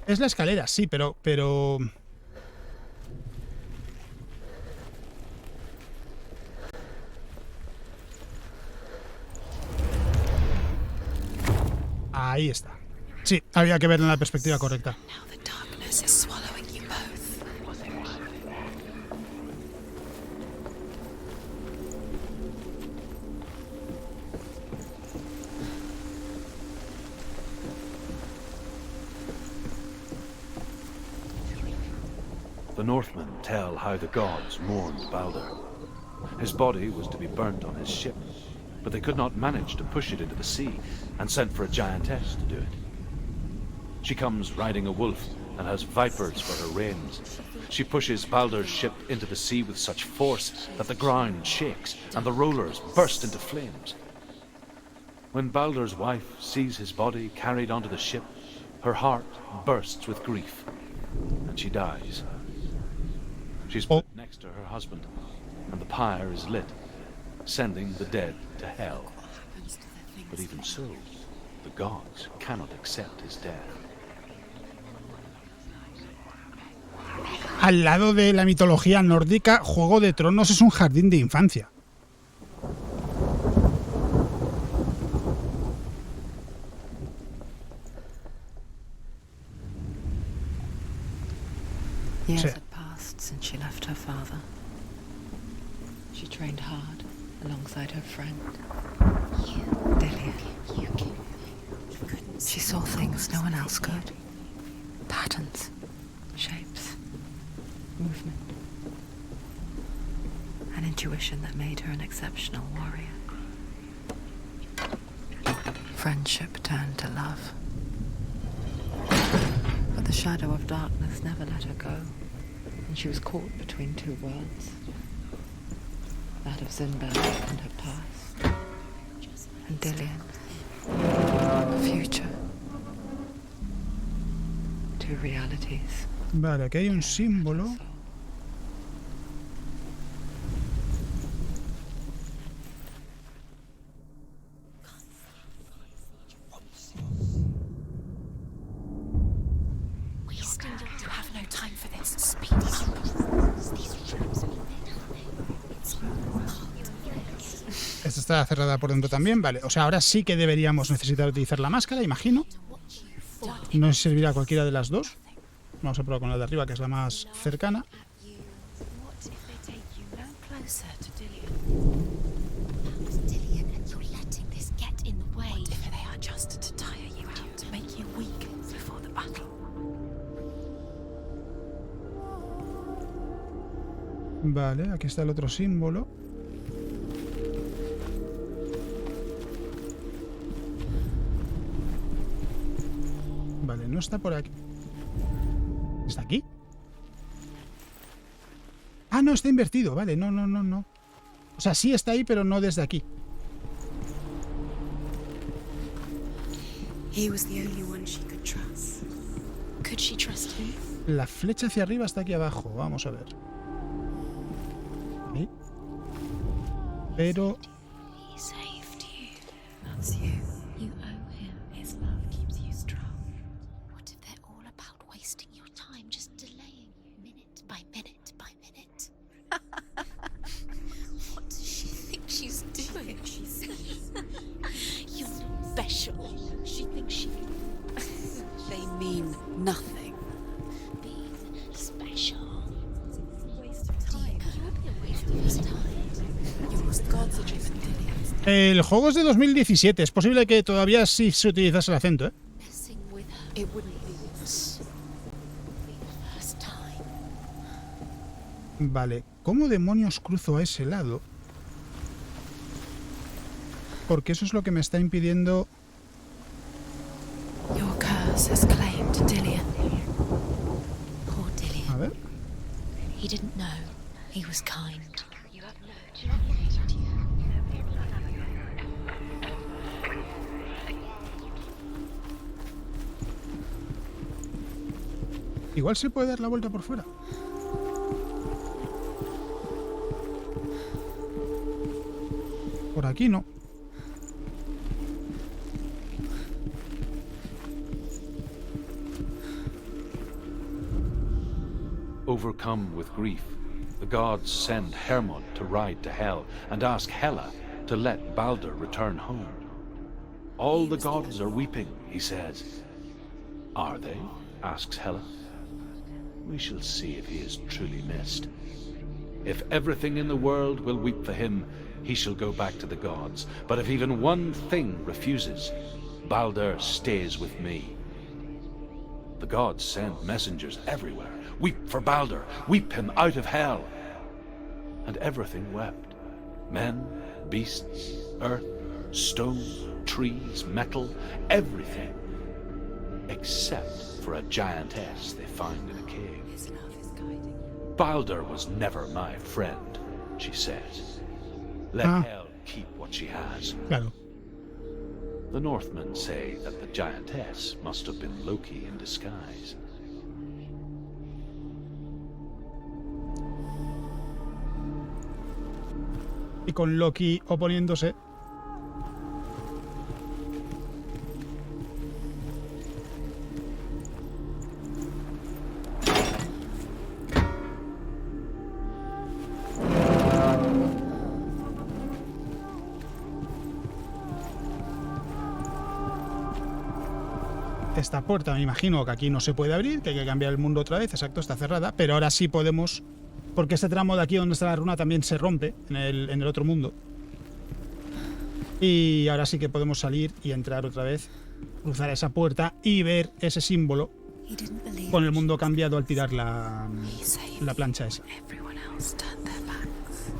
Es la escalera, sí, pero... Ahí está. Sí, había que verlo en la perspectiva correcta. The Northmen tell how the gods mourned Balder. His body was to be burnt on his ship, but they could not manage to push it into the sea, and sent for a giantess to do it. She comes riding a wolf and has vipers for her reins. She pushes Balder's ship into the sea with such force that the ground shakes and the rollers burst into flames. When Balder's wife sees his body carried onto the ship, her heart bursts with grief, and she dies. She's put next to her husband, and the pyre is lit, sending the dead to hell. But even so, the gods cannot accept his death. Al lado de la mitología nórdica, Juego de Tronos es un jardín de infancia. Years Sí. had passed since she left her father. She trained hard alongside her friend, Dillian. She saw things no one else could. Patterns, shapes, movement. An intuition that made her an exceptional warrior. Friendship turned to love. But the shadow of darkness never let her go, and she was caught between two worlds. That of Zindberg and her past, and Dillian, her future. Two realities. Vale, aquí hay un símbolo. You have no time for this. Speed up. Esta está cerrada por dentro también, vale. O sea, ahora sí que deberíamos necesitar utilizar la máscara, imagino. No servirá cualquiera de las dos. Vamos a probar con la de arriba, que es la más cercana. Vale, aquí está el otro símbolo. Vale, no está por aquí. ¿Está aquí? Ah, no, está invertido, vale, no. O sea, sí está ahí, pero no desde aquí. He was the only one she could trust. Could she trust him? La flecha hacia arriba está aquí abajo, vamos a ver. ¿Sí? Pero... He saved you. That's you. You owe him. His love keeps you strong. What if they're all about wasting your time, just delaying you minute by minute by minute? What does she think she's doing? She's you're special. She thinks she... They mean nothing. Being special. Waste of time. You would be a waste of his time. You lost God's adjustment. El juego es de 2017. Es posible que todavía sí se utilizase el acento, ¿eh? Messing with her. It wouldn't be this. Be the first time. Vale. ¿Cómo demonios cruzo a ese lado? Porque eso es lo que me está impidiendo... Your curse has claimed Dillian. Poor Dillian. A ver. He didn't know. He was kind. You have no Igual se puede dar la vuelta por fuera. Por aquí no. Overcome with grief, the gods send Hermod to ride to Hell and ask Hela to let Balder return home. All the gods are weeping, he says. Are they? Asks Hela. We shall see if he is truly missed. If everything in the world will weep for him, he shall go back to the gods. But if even one thing refuses, Balder stays with me. The gods send messengers everywhere. Weep for Balder, weep him out of hell. And everything wept. Men, beasts, earth, stone, trees, metal, everything. Except for a giantess they found in a cave. His love is guiding. Balder was never my friend, she says. Let hell keep what she has. Claro. The Northmen say that the giantess must have been Loki in disguise. Y con Loki oponiéndose. Esta puerta, me imagino que aquí no se puede abrir, que hay que cambiar el mundo otra vez. Exacto, está cerrada, pero ahora sí podemos, porque este tramo de aquí donde está la runa también se rompe en el otro mundo. Y ahora sí que podemos salir y entrar otra vez, cruzar esa puerta y ver ese símbolo con el mundo cambiado al tirar la plancha esa. Everyone else turned their backs.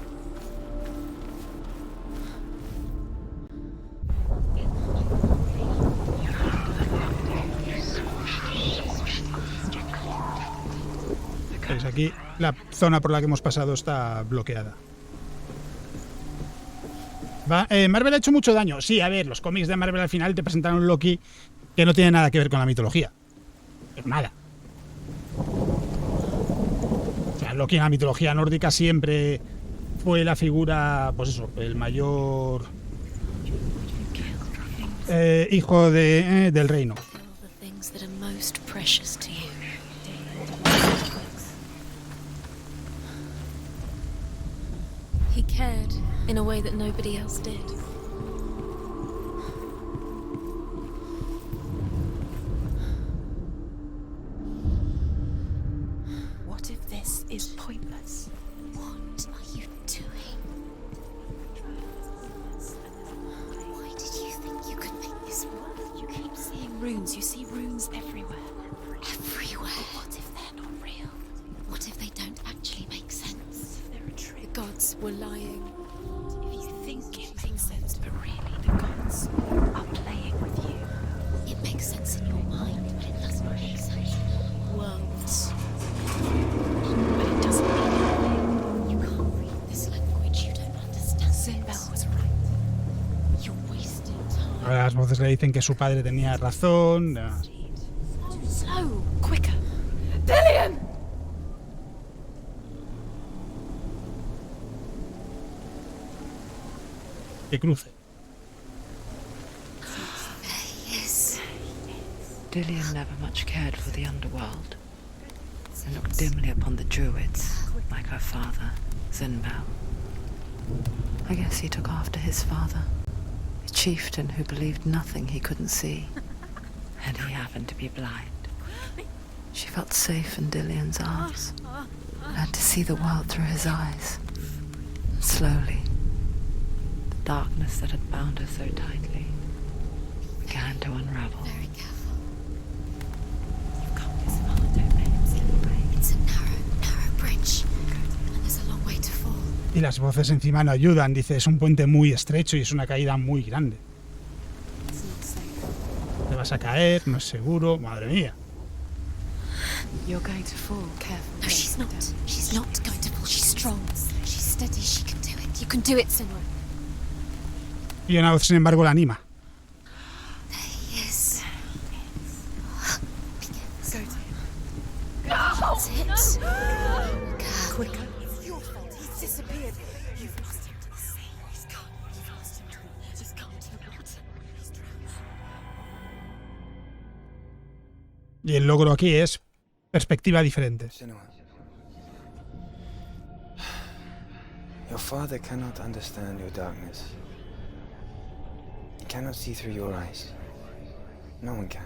Pues aquí la zona por la que hemos pasado está bloqueada. Marvel ha hecho mucho daño. Sí, a ver, los cómics de Marvel al final te presentaron un Loki que no tiene nada que ver con la mitología. Pero nada. O sea, Loki en la mitología nórdica siempre fue la figura, pues eso, el mayor hijo del reino. He cared in a way that nobody else did. What if this is pointless? What are you doing? Why did you think you could make this work? You keep seeing runes. You see runes everywhere. Everywhere. What if they're not real? What if they don't actually make sense? They're a trick. The gods were lying. If you think it makes sense, but really the gods are playing with you. It makes sense in your mind, but it doesn't make sense in the world. But it doesn't mean anything. Ahora las voces le dicen que su padre tenía razón. Slow, quicker. Dillian! Que cruce. Yes. Dillian never much cared for the underworld, and looked dimly upon the druids, like her father, Zinbao. I guess he took after his father, a chieftain who believed nothing he couldn't see, and he happened to be blind. She felt safe in Dillian's arms, learned to see the world through his eyes, and slowly, the darkness that had bound her so tightly began to unravel. Very careful. You've come this far, don't let him slip away. It's a narrow bridge, and there's a long way to fall. Y las voces encima no ayudan. Dice, es un puente muy estrecho y es una caída muy grande. It's not safe. Te vas a caer, no es seguro. Madre mía. You're going to fall, careful. No, she's not. She's not going to fall. She's strong. She's steady. She can do it. You can do it, Senua. Y una voz, sin embargo, la anima. There he is. Go to him. That's it. Quicker. It's your fault. He's disappeared. You've lost him to the sea. He's gone. You've lost him to the... He's gone to the water. He's drowned. Y el logro aquí es perspectiva diferente. Senua. Your father cannot understand your darkness. He cannot see through your eyes. No one can.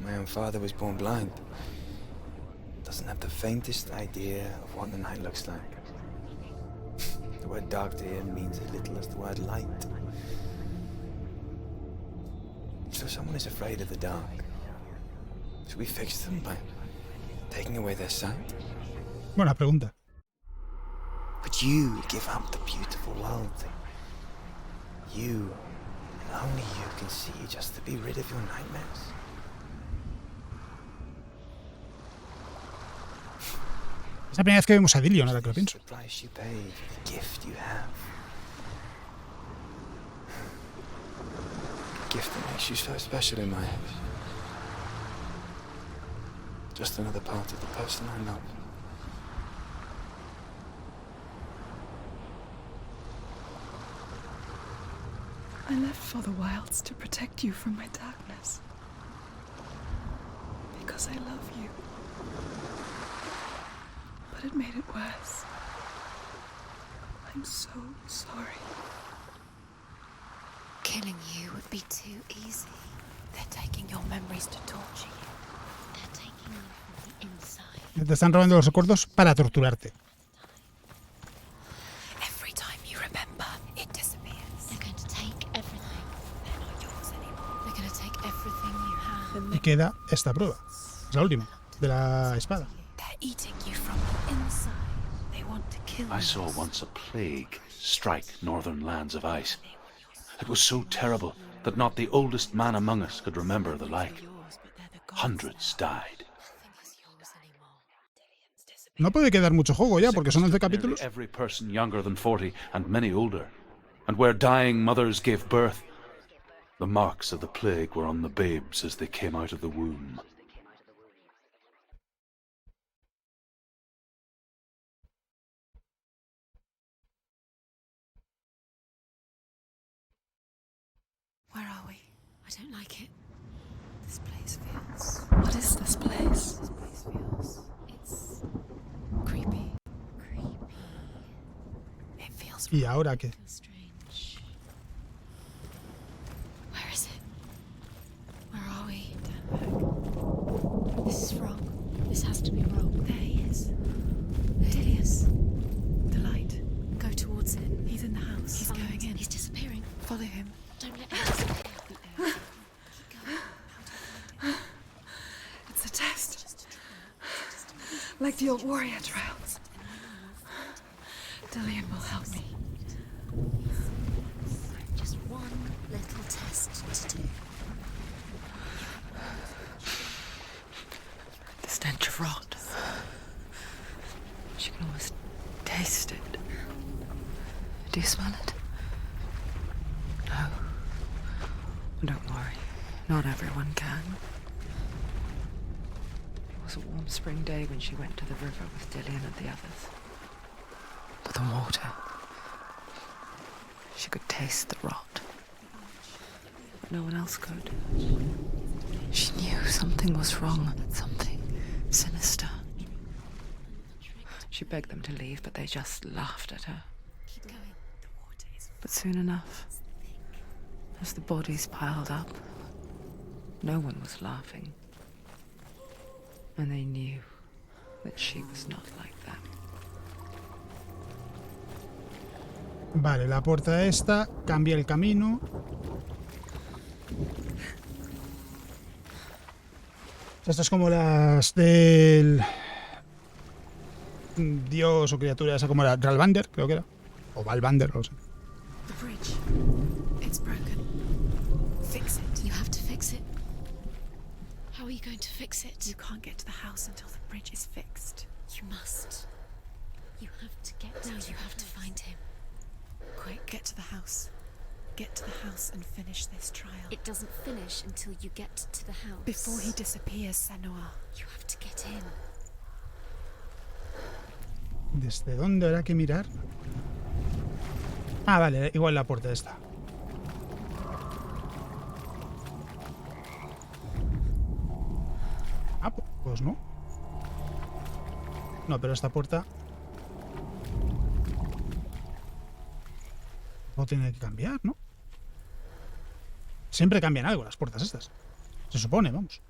My own father was born blind. Doesn't have the faintest idea of what the night looks like. The word dark to him means as little as the word light. So someone is afraid of the dark. Should we fix them by taking away their sight? Buena pregunta. Would you give up the beautiful world? You, and only you can see just to be rid of your nightmares. Es la primera vez que vemos a Dillion, ahora que lo pienso. The price you pay for the gift you have. A gift that makes you so special in my eyes. Just another part of the person I love. I left for the wilds to protect you from my darkness. Because I love you. But it made it worse. I'm so sorry. Killing you would be too easy. They're taking your memories to torture you. They're taking you from the inside. Te están robando los recuerdos para torturarte. Every time you remember, it disappears. They're going to take everything. They're not yours anymore. They're going to take everything you have. Y queda esta prueba. Es la última, de la espada. They're eating you from the inside. They want to kill you. I saw once a plague strike northern lands of ice. It was so terrible that not the oldest man among us could remember the like. Hundreds died. No puede quedar mucho juego ya, porque son 11 capítulos. Every person younger than 40 and many older. And where dying mothers gave birth, the marks of the plague were on the babes as they came out of the womb. Where are we? I don't like it. This place feels... What is this place? This place feels... It's... creepy. Creepy. It feels... ¿Y ahora qué? feels strange. Where is it? Where are we? Turn back. This is wrong. This has to be wrong. There he is. There he is. The light. Go towards it. He's in the house. He's going in. He's disappearing. Follow him. Don't let him disappear. It's a test. Like the old warrior trials. Dillian will help me. Just one little test to do. The stench of rot. She can almost taste it. Do you smell it? Don't worry, not everyone can. It was a warm spring day when she went to the river with Dillian and the others. But the water... She could taste the rot. But no one else could. She knew something was wrong, something sinister. She begged them to leave, but they just laughed at her. Keep going. The water is But soon enough, as the bodies piled up, no one was laughing. And they knew that she was not like that. Vale, la puerta esta cambia el camino. Estas es como las del dios o criatura esa, como era Ralvander, creo que era. O Valvander, no sé. the bridge. It's broken. Fix it. You have to fix it. How are you going to fix it? You can't get to the house until the bridge is fixed. You must. You have to get to you have to find him. Quick, get to the house. Get to the house and finish this trial. It doesn't finish until you get to the house. Before he disappears, Senua. You have to get in. ¿Desde dónde habrá que mirar? Ah, vale, igual la puerta esta. Ah, pues no. No, pero esta puerta... No tiene que cambiar, ¿no? Siempre cambian algo las puertas estas. Se supone, vamos.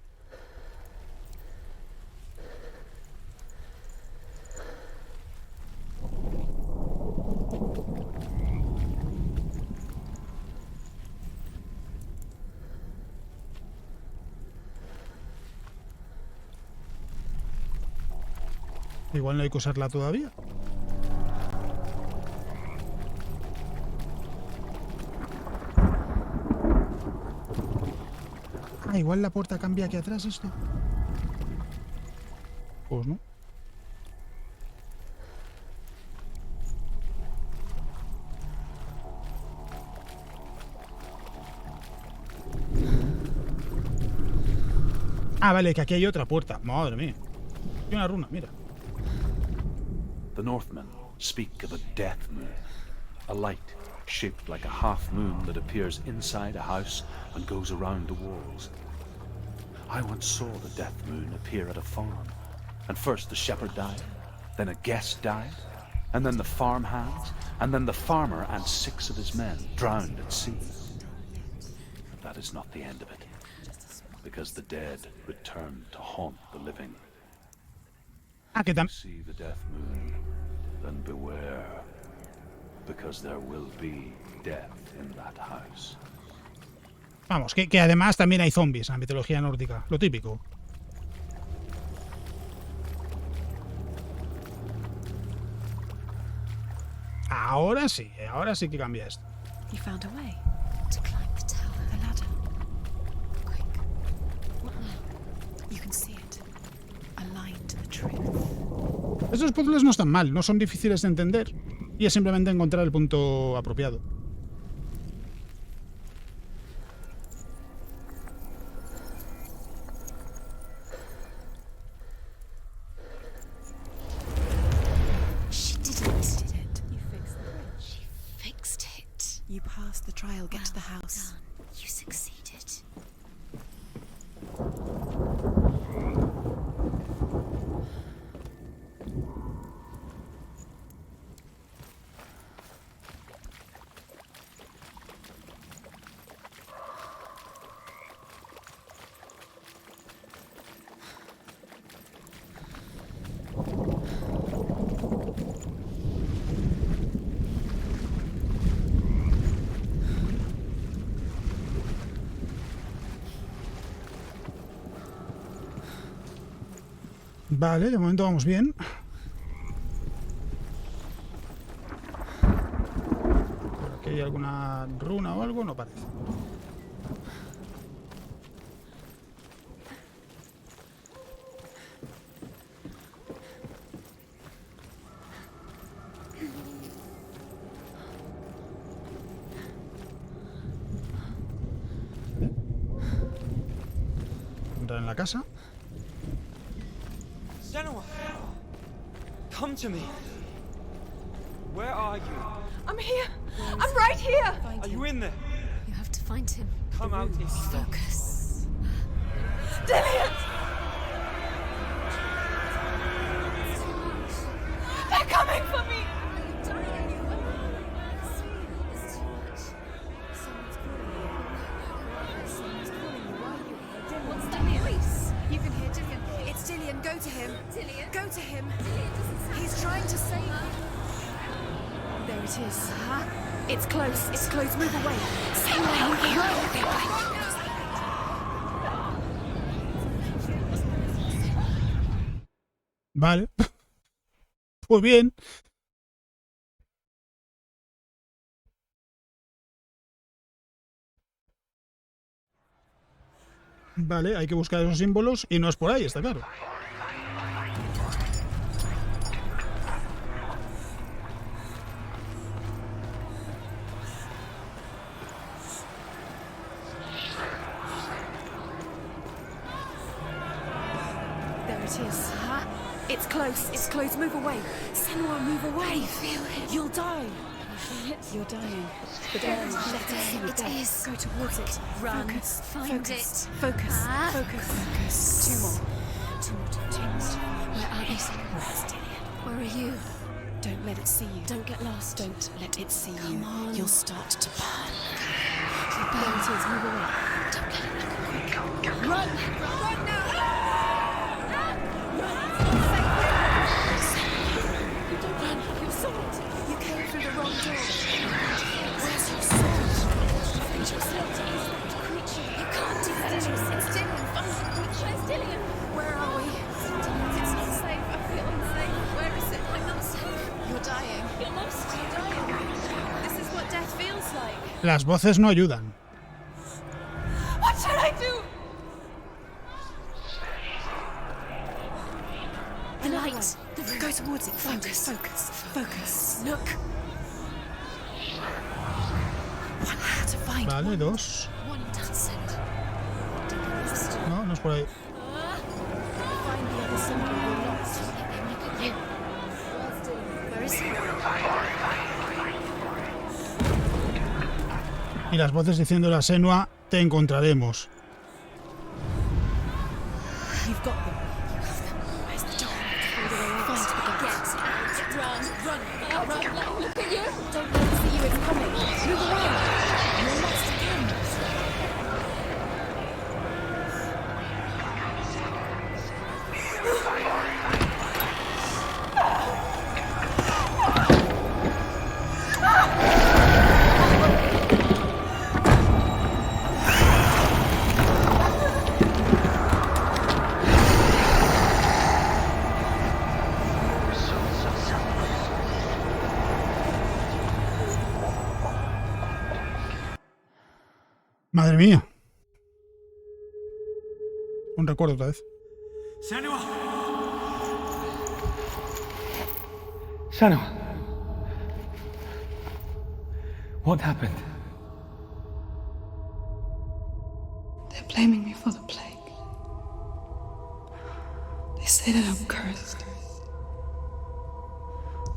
Igual no hay que usarla todavía. Ah, igual la puerta cambia aquí atrás esto. Pues no. Ah, vale, que aquí hay otra puerta. Madre mía. Hay una runa, mira. The Northmen speak of a death moon, a light shaped like a half moon that appears inside a house and goes around the walls. I once saw the death moon appear at a farm, and first the shepherd died, then a guest died, and then the farm hands, and then the farmer and 6 of his men drowned at sea. But that is not the end of it, because the dead return to haunt the living. Ah, que también... See the death moon, then beware, because there will be death in that house. Vamos, que además también hay zombies en la mitología nórdica. Lo típico. Ahora sí que cambia esto. You found a way to climb the tower, the ladder. Quick. What now? You can see it. Aligned to the truth. Estos puzzles no están mal, no son difíciles de entender. Y es simplemente encontrar el punto apropiado. She did it. You fixed the bridge. She fixed it. You passed the trial, get to the house. Done. You succeeded. Vale, de momento vamos bien. ¿Aquí hay alguna runa o algo? No parece. entrar en la casa. Senua! Come to me! Where are you? I'm here. I'm right here. Are you in there? You have to find him. Come out, Esta. Focus. Dillian! They're coming for me. What's that voice? You can hear Dillian. It's Dillian. Go to him. Dillian? Go to him. Dillian doesn't sound He's trying to save you. There it is. It's close. It's close. Move away. Vale. Pues bien. Vale, hay que buscar esos símbolos y no es por ahí, está claro. There it is. It's close. It's close. Move away. Senua, move away. feel it. You'll die. You're dying. But don't let it see you It dead. is. Go towards it. Run. Focus. Find Focus. it. Focus. Ah. Focus. Focus. Two more. Two more. Where are they? Where's Dillian? Where are you? Don't let it see you. Don't get lost. Don't let it see Come you. on. You'll start to burn. There it is. Move away. Don't let it look. Run! Run now! Run! Your sword! You came through the wrong door. Where's your sword? Find your sword. Creature. You can't do that. It's Dillian. Find the creature. Where's Dillian? Where are we? It's not safe. I feel unsafe. Where is it? I'm not safe. You're dying. You're lost. You're dying. This is what death feels like. Las voces no ayudan. What should I do? The light. The room. Go towards it. Focus. Focus. Focus. Look. One more to find. Vale, dos. One. That's it. No, no es por ahí. Find the other symbol. We're lost. Where is he? Y las voces diciéndole a Senua, te encontraremos. You've got them. You have them. Where's the door? Find the gate. Run. Run. Look at you. Don't let it see you. It's coming. Move away. You're lost again. Madre mía. Un recuerdo otra vez. Senua! Senua! What happened? They're blaming me for the plague. They say that I'm cursed.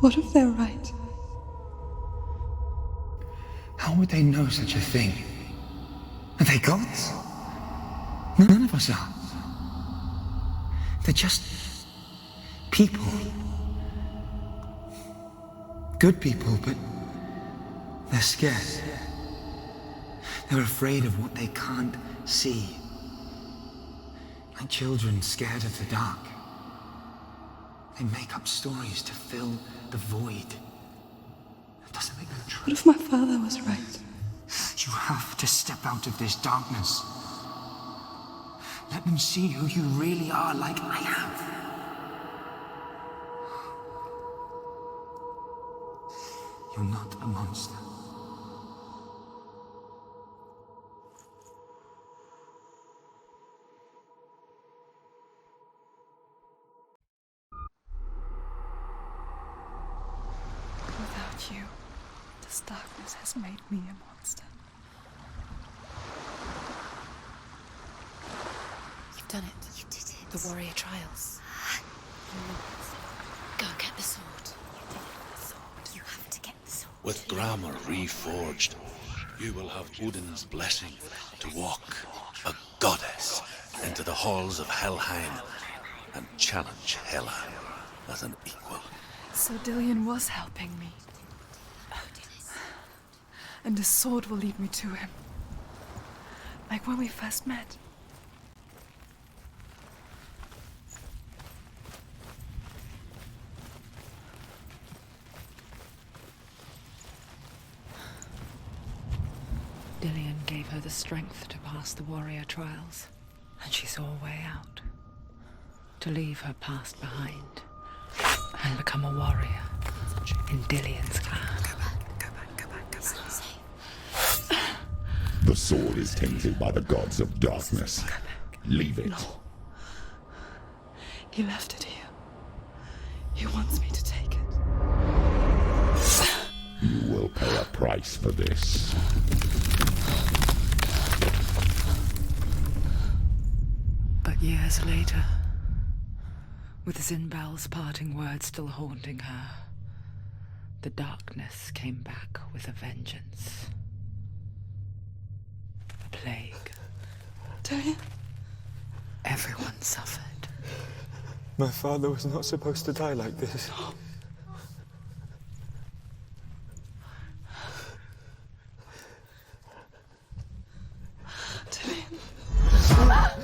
What if they're right? How would they know such a thing? Are they gods? None of us are. They're just people. Good people, but they're scared. They're afraid of what they can't see. Like children scared of the dark. They make up stories to fill the void. That doesn't make them true. What if my father was right? You have to step out of this darkness. Let them see who you really are, like I have. You're not a monster. Without you, this darkness has made me a monster. You've done it. You did it. The warrior trials. Go get the sword. You have to get the sword. With grammar reforged, you will have Odin's blessing to walk, a goddess, into the halls of Helheim and challenge Hela as an equal. So Dillion was helping me. And the sword will lead me to him. Like when we first met. Dillion gave her the strength to pass the warrior trials, and she saw a way out. To leave her past behind and become a warrior in Dillion's clan. Go back. It's not safe. The sword is tainted by the gods of darkness. Leave it. No. He left it here. He wants me to take it. You will pay a price for this. But years later, with Zinbel's parting words still haunting her, the darkness came back with a vengeance. A plague. Dillion? Everyone suffered. My father was not supposed to die like this.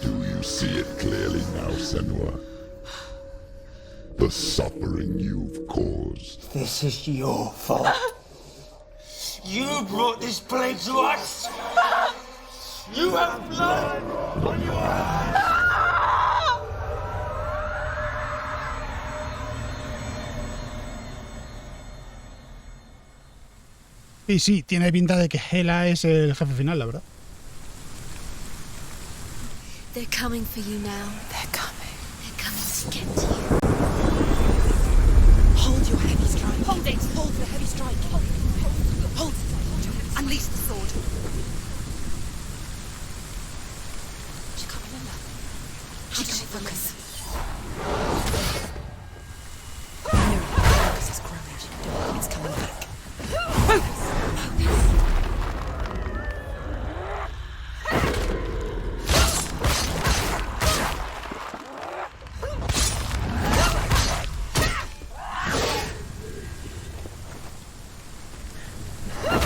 Do you see it clearly now, Senua? The suffering you've caused. This is your fault. You brought this plague to us. You have blood on your hands. Y sí, tiene pinta de que Hela es el jefe final, la verdad. They're coming for you now. They're coming. They're coming to get to you. Hold your heavy strike. Hold it. Hold the heavy strike. Hold it. Unleash the sword. She can't remember. How did she focus? Focus is growing. It's coming back. Focus.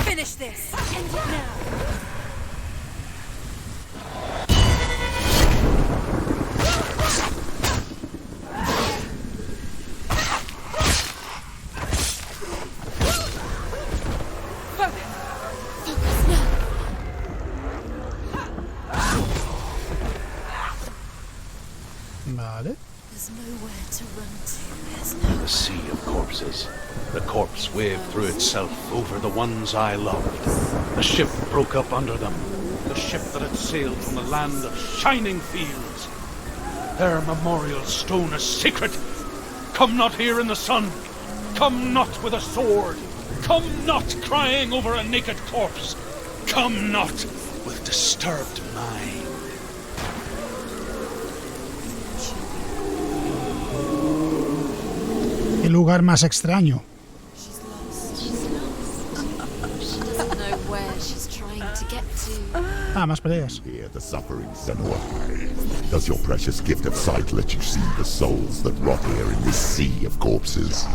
Finish this. End it now. Vale. There's nowhere to run to. There's no. The sea of corpses. The corpse waved through itself over the ones I loved. The ship broke up under them. The ship that had sailed from the land of shining fields. Their memorial stone is sacred. Come not here in the sun. Come not with a sword. Come not crying over a naked corpse. Come not with disturbed mind. Qué lugar más extraño. She's lost. She doesn't know where she's trying to get to. Ah, más peleas. Hear the suffering, Senua. Does your precious gift of sight let you see the souls that rot here in this sea of corpses?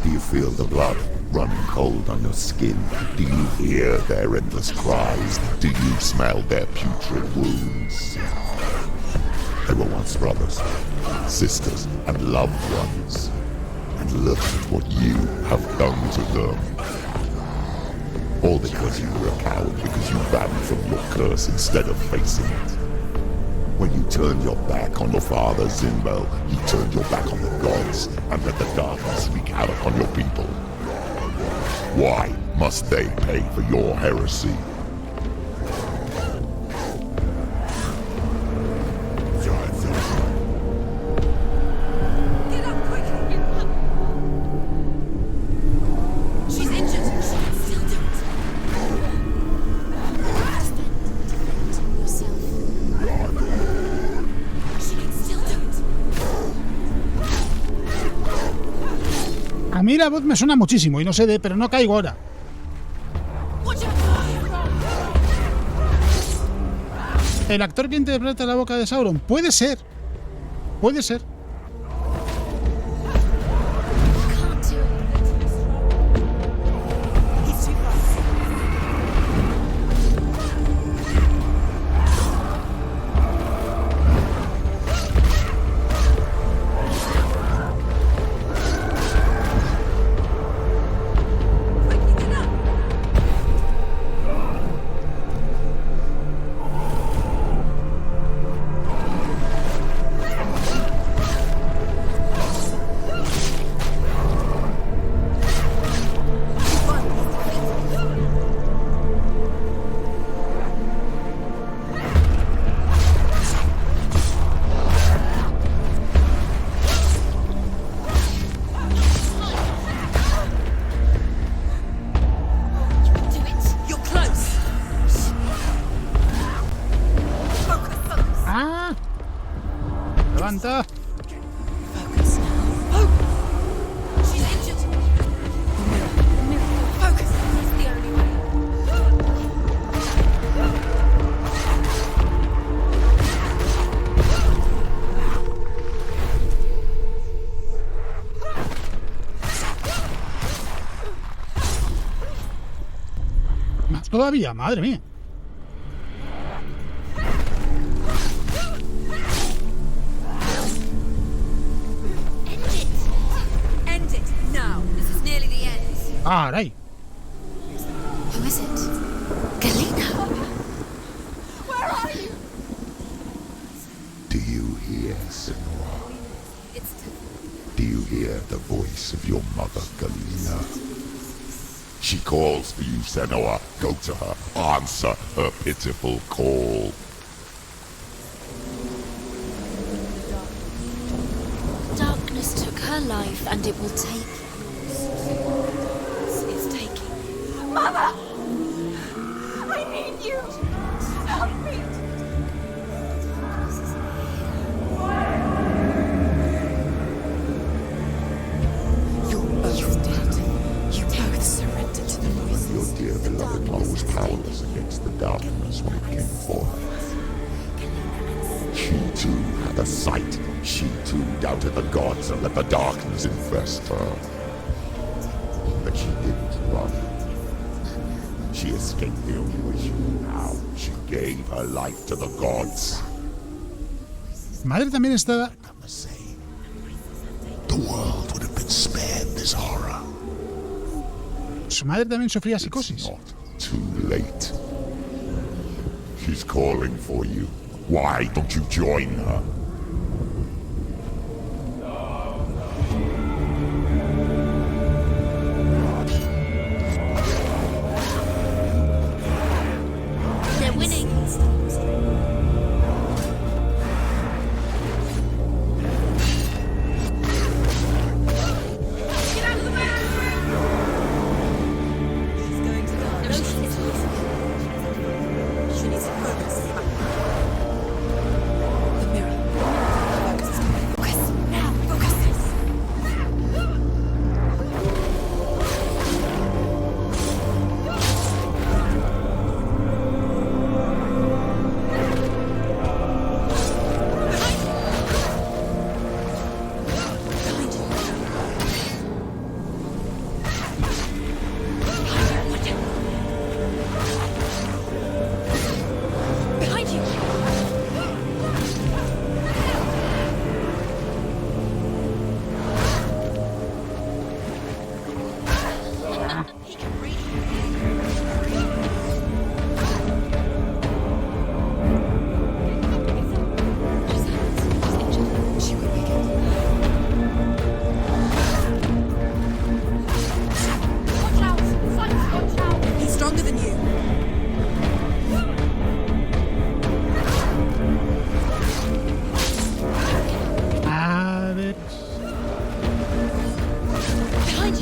Do you feel the blood running cold on your skin? Do you hear their endless cries? Do you smell their putrid wounds? They were once brothers, sisters, and loved ones. And look at what you have done to them. All because you were a coward, because you ran from your curse instead of facing it. When you turned your back on your father, Zinbel, you turned your back on the gods and let the darkness wreak havoc on your people. Why must they pay for your heresy? Get up quickly. She's injured. Still do it. Defend yourself. mí la voz me suena muchísimo y no sé pero no caigo ahora. ¿El actor que interpreta la boca de Sauron? Puede ser. Puede ser. Levanta. Más todavía, madre mía. Ah, right. Who is it? Galena? Where are you? Do you hear, Senua? Do you hear the voice of your mother, Galena? She calls for you, Senua. Go to her. Answer her pitiful call. Darkness took her life, and it will take Mother! I need you! Help me! You're both dead. You both surrendered to the voices. Your dear beloved mother was powerless against the darkness when it came for her. She too had a sight. She too doubted the gods and let the darkness infest her. But she didn't run. She escaped the only way she knew how. She gave her life to the gods. Madre también está. The world would have been spared this horror. Su madre también sufría psicosis. It's not too late. She's calling for you. Why don't you join her?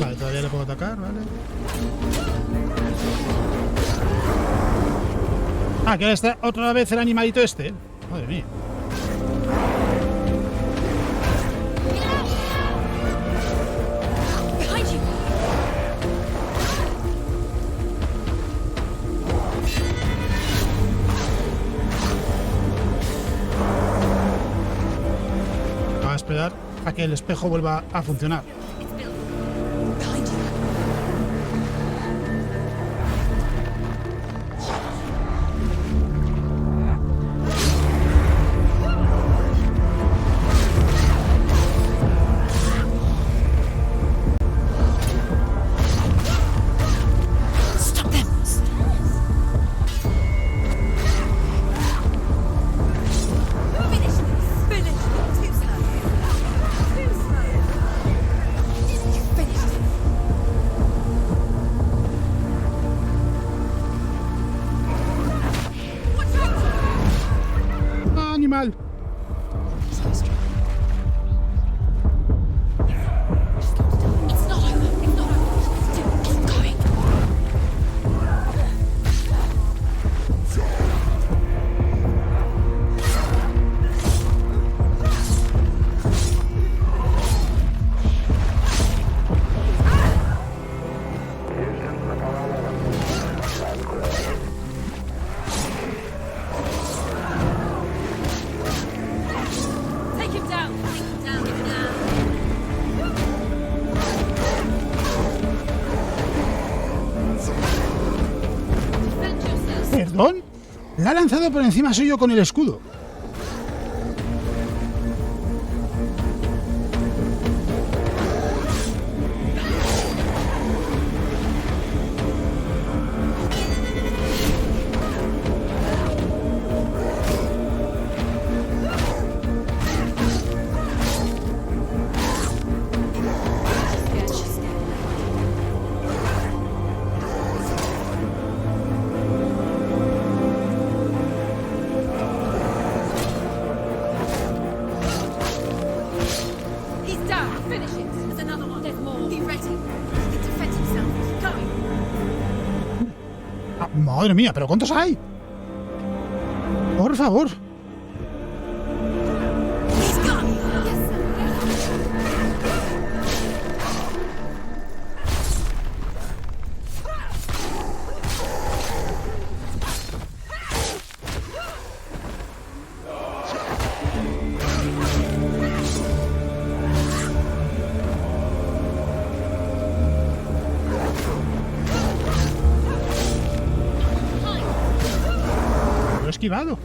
Vale, todavía le puedo atacar, ¿vale? Ah, que ahora está otra vez el animalito este. Madre mía. Behind you! a que el espejo vuelva a funcionar. Animal. ¿Perdón? La ha lanzado por encima suyo con el escudo. Madre mía, ¿pero cuántos hay? Por favor. Esquivado.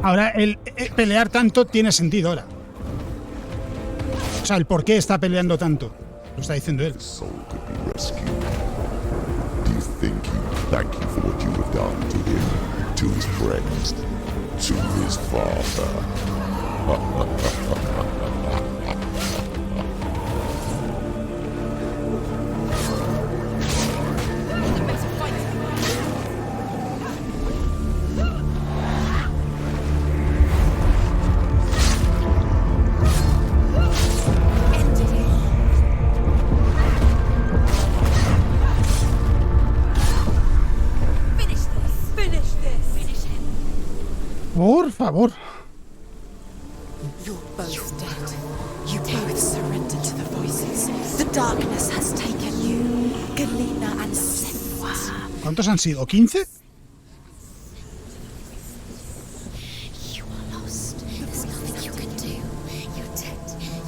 Ahora el pelear tanto tiene sentido ahora. O sea, el por qué está peleando tanto. Lo está diciendo él. Por favor. You're both dead. You both surrendered to the voice corpses. The darkness has taken you, Galena and Senua. ¿Cuántos han sido? ¿15? You are lost. There's nothing you can do. You're dead.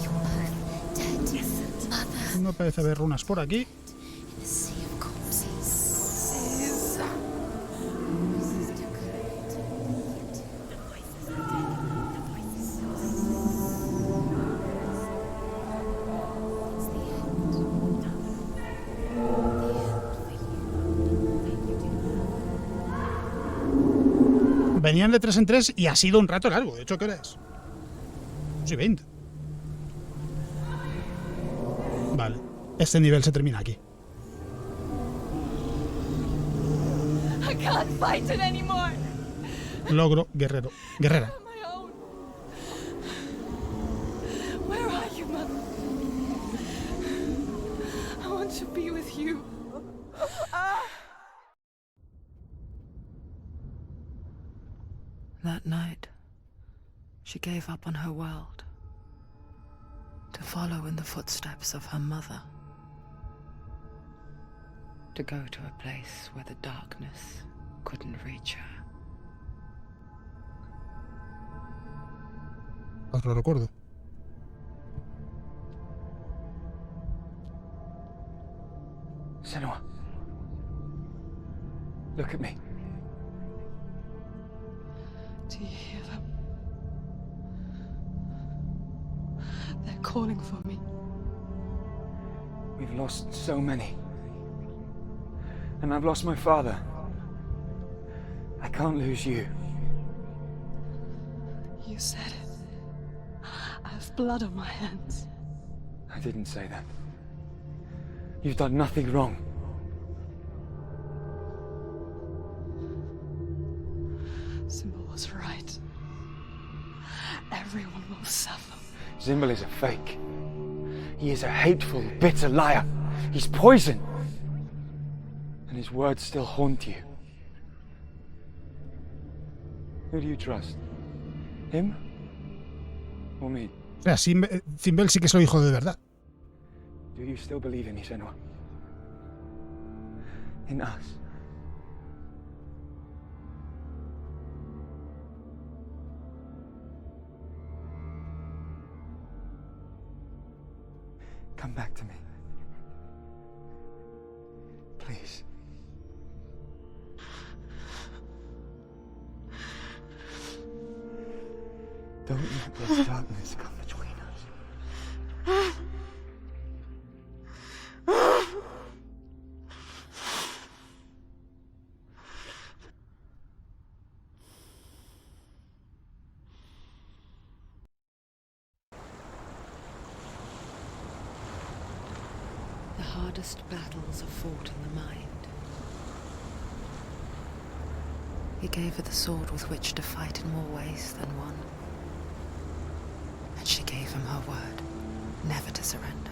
You're both dead. Mother. No parece haber runas por aquí. In the sea of corpses. Venían de 3 en 3 y ha sido un rato largo. De hecho, ¿qué hora es? Sí, 20. Vale. Este nivel se termina aquí. I can't fight it anymore. Logro guerrero. Guerrera. On my own. Where are you, Mother? I want to be with you. That night, she gave up on her world to follow in the footsteps of her mother, to go to a place where the darkness couldn't reach her. Os lo recuerdo. Senua. Look at me. Do you hear them? They're calling for me. We've lost so many. And I've lost my father. I can't lose you. You said it. I have blood on my hands. I didn't say that. You've done nothing wrong. Symbol was right. Everyone will suffer. Zimbel is a fake. He is a hateful, bitter liar. He's poison. And his words still haunt you. Who do you trust? Him? Or me? O sea, Zimbel sí que es lo hijo de verdad. Do you still believe in me, Senua? In us? Come back to me. Please. Don't let this darkness come between us. The hardest battles are fought in the mind. He gave her the sword with which to fight in more ways than one. And she gave him her word, never to surrender.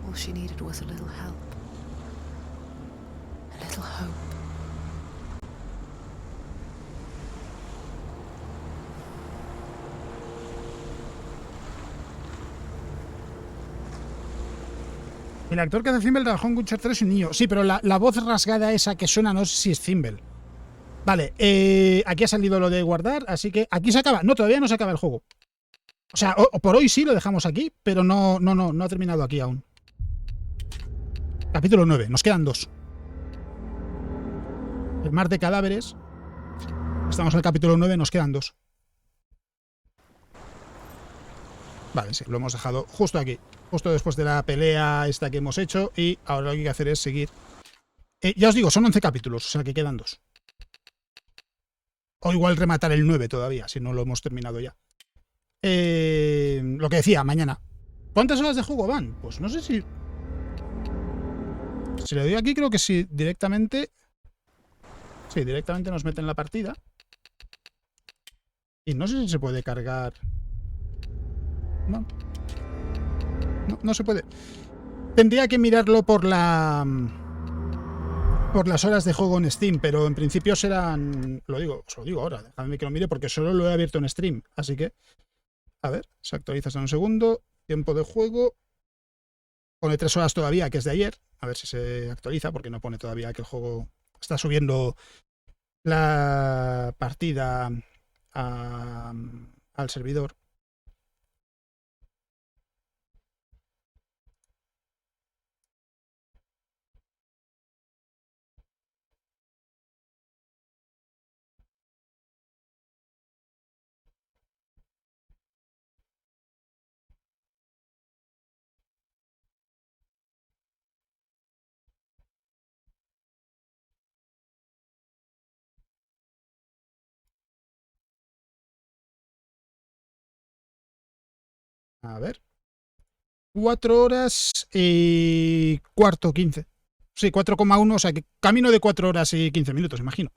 All she needed was a little help, a little hope. El actor que hace Zimbel trabajó en Witcher 3 y un niño. Sí, pero la voz rasgada esa que suena no sé si es Zimbel. Vale, aquí ha salido lo de guardar, así que aquí se acaba. No, todavía no se acaba el juego. O sea, por hoy sí lo dejamos aquí, pero no ha terminado aquí aún. Capítulo 9, nos quedan 2. El mar de cadáveres. Estamos en el capítulo 9, nos quedan 2. Vale, sí, lo hemos dejado justo aquí. Justo después de la pelea esta que hemos hecho. Y ahora lo que hay que hacer es seguir. Ya os digo, son 11 capítulos, o sea que quedan 2. O igual rematar el 9 todavía, si no lo hemos terminado ya. Lo que decía, mañana. ¿Cuántas horas de juego van? Pues no sé si... Si le doy aquí, creo que sí, directamente... Sí, directamente nos mete en la partida. Y no sé si se puede cargar... No. No se puede. Tendría que mirarlo por las horas de juego en Steam, pero en principio serán... os lo digo ahora, dejadme que lo mire porque solo lo he abierto en stream. Así que... A ver, se actualiza en un segundo. Tiempo de juego. Pone 3 horas todavía, que es de ayer. A ver si se actualiza, porque no pone todavía que el juego está subiendo la partida al servidor. A ver. 4 horas y cuarto, 15. Sí, 4,1, o sea que camino de 4 horas y 15 minutos, imagino.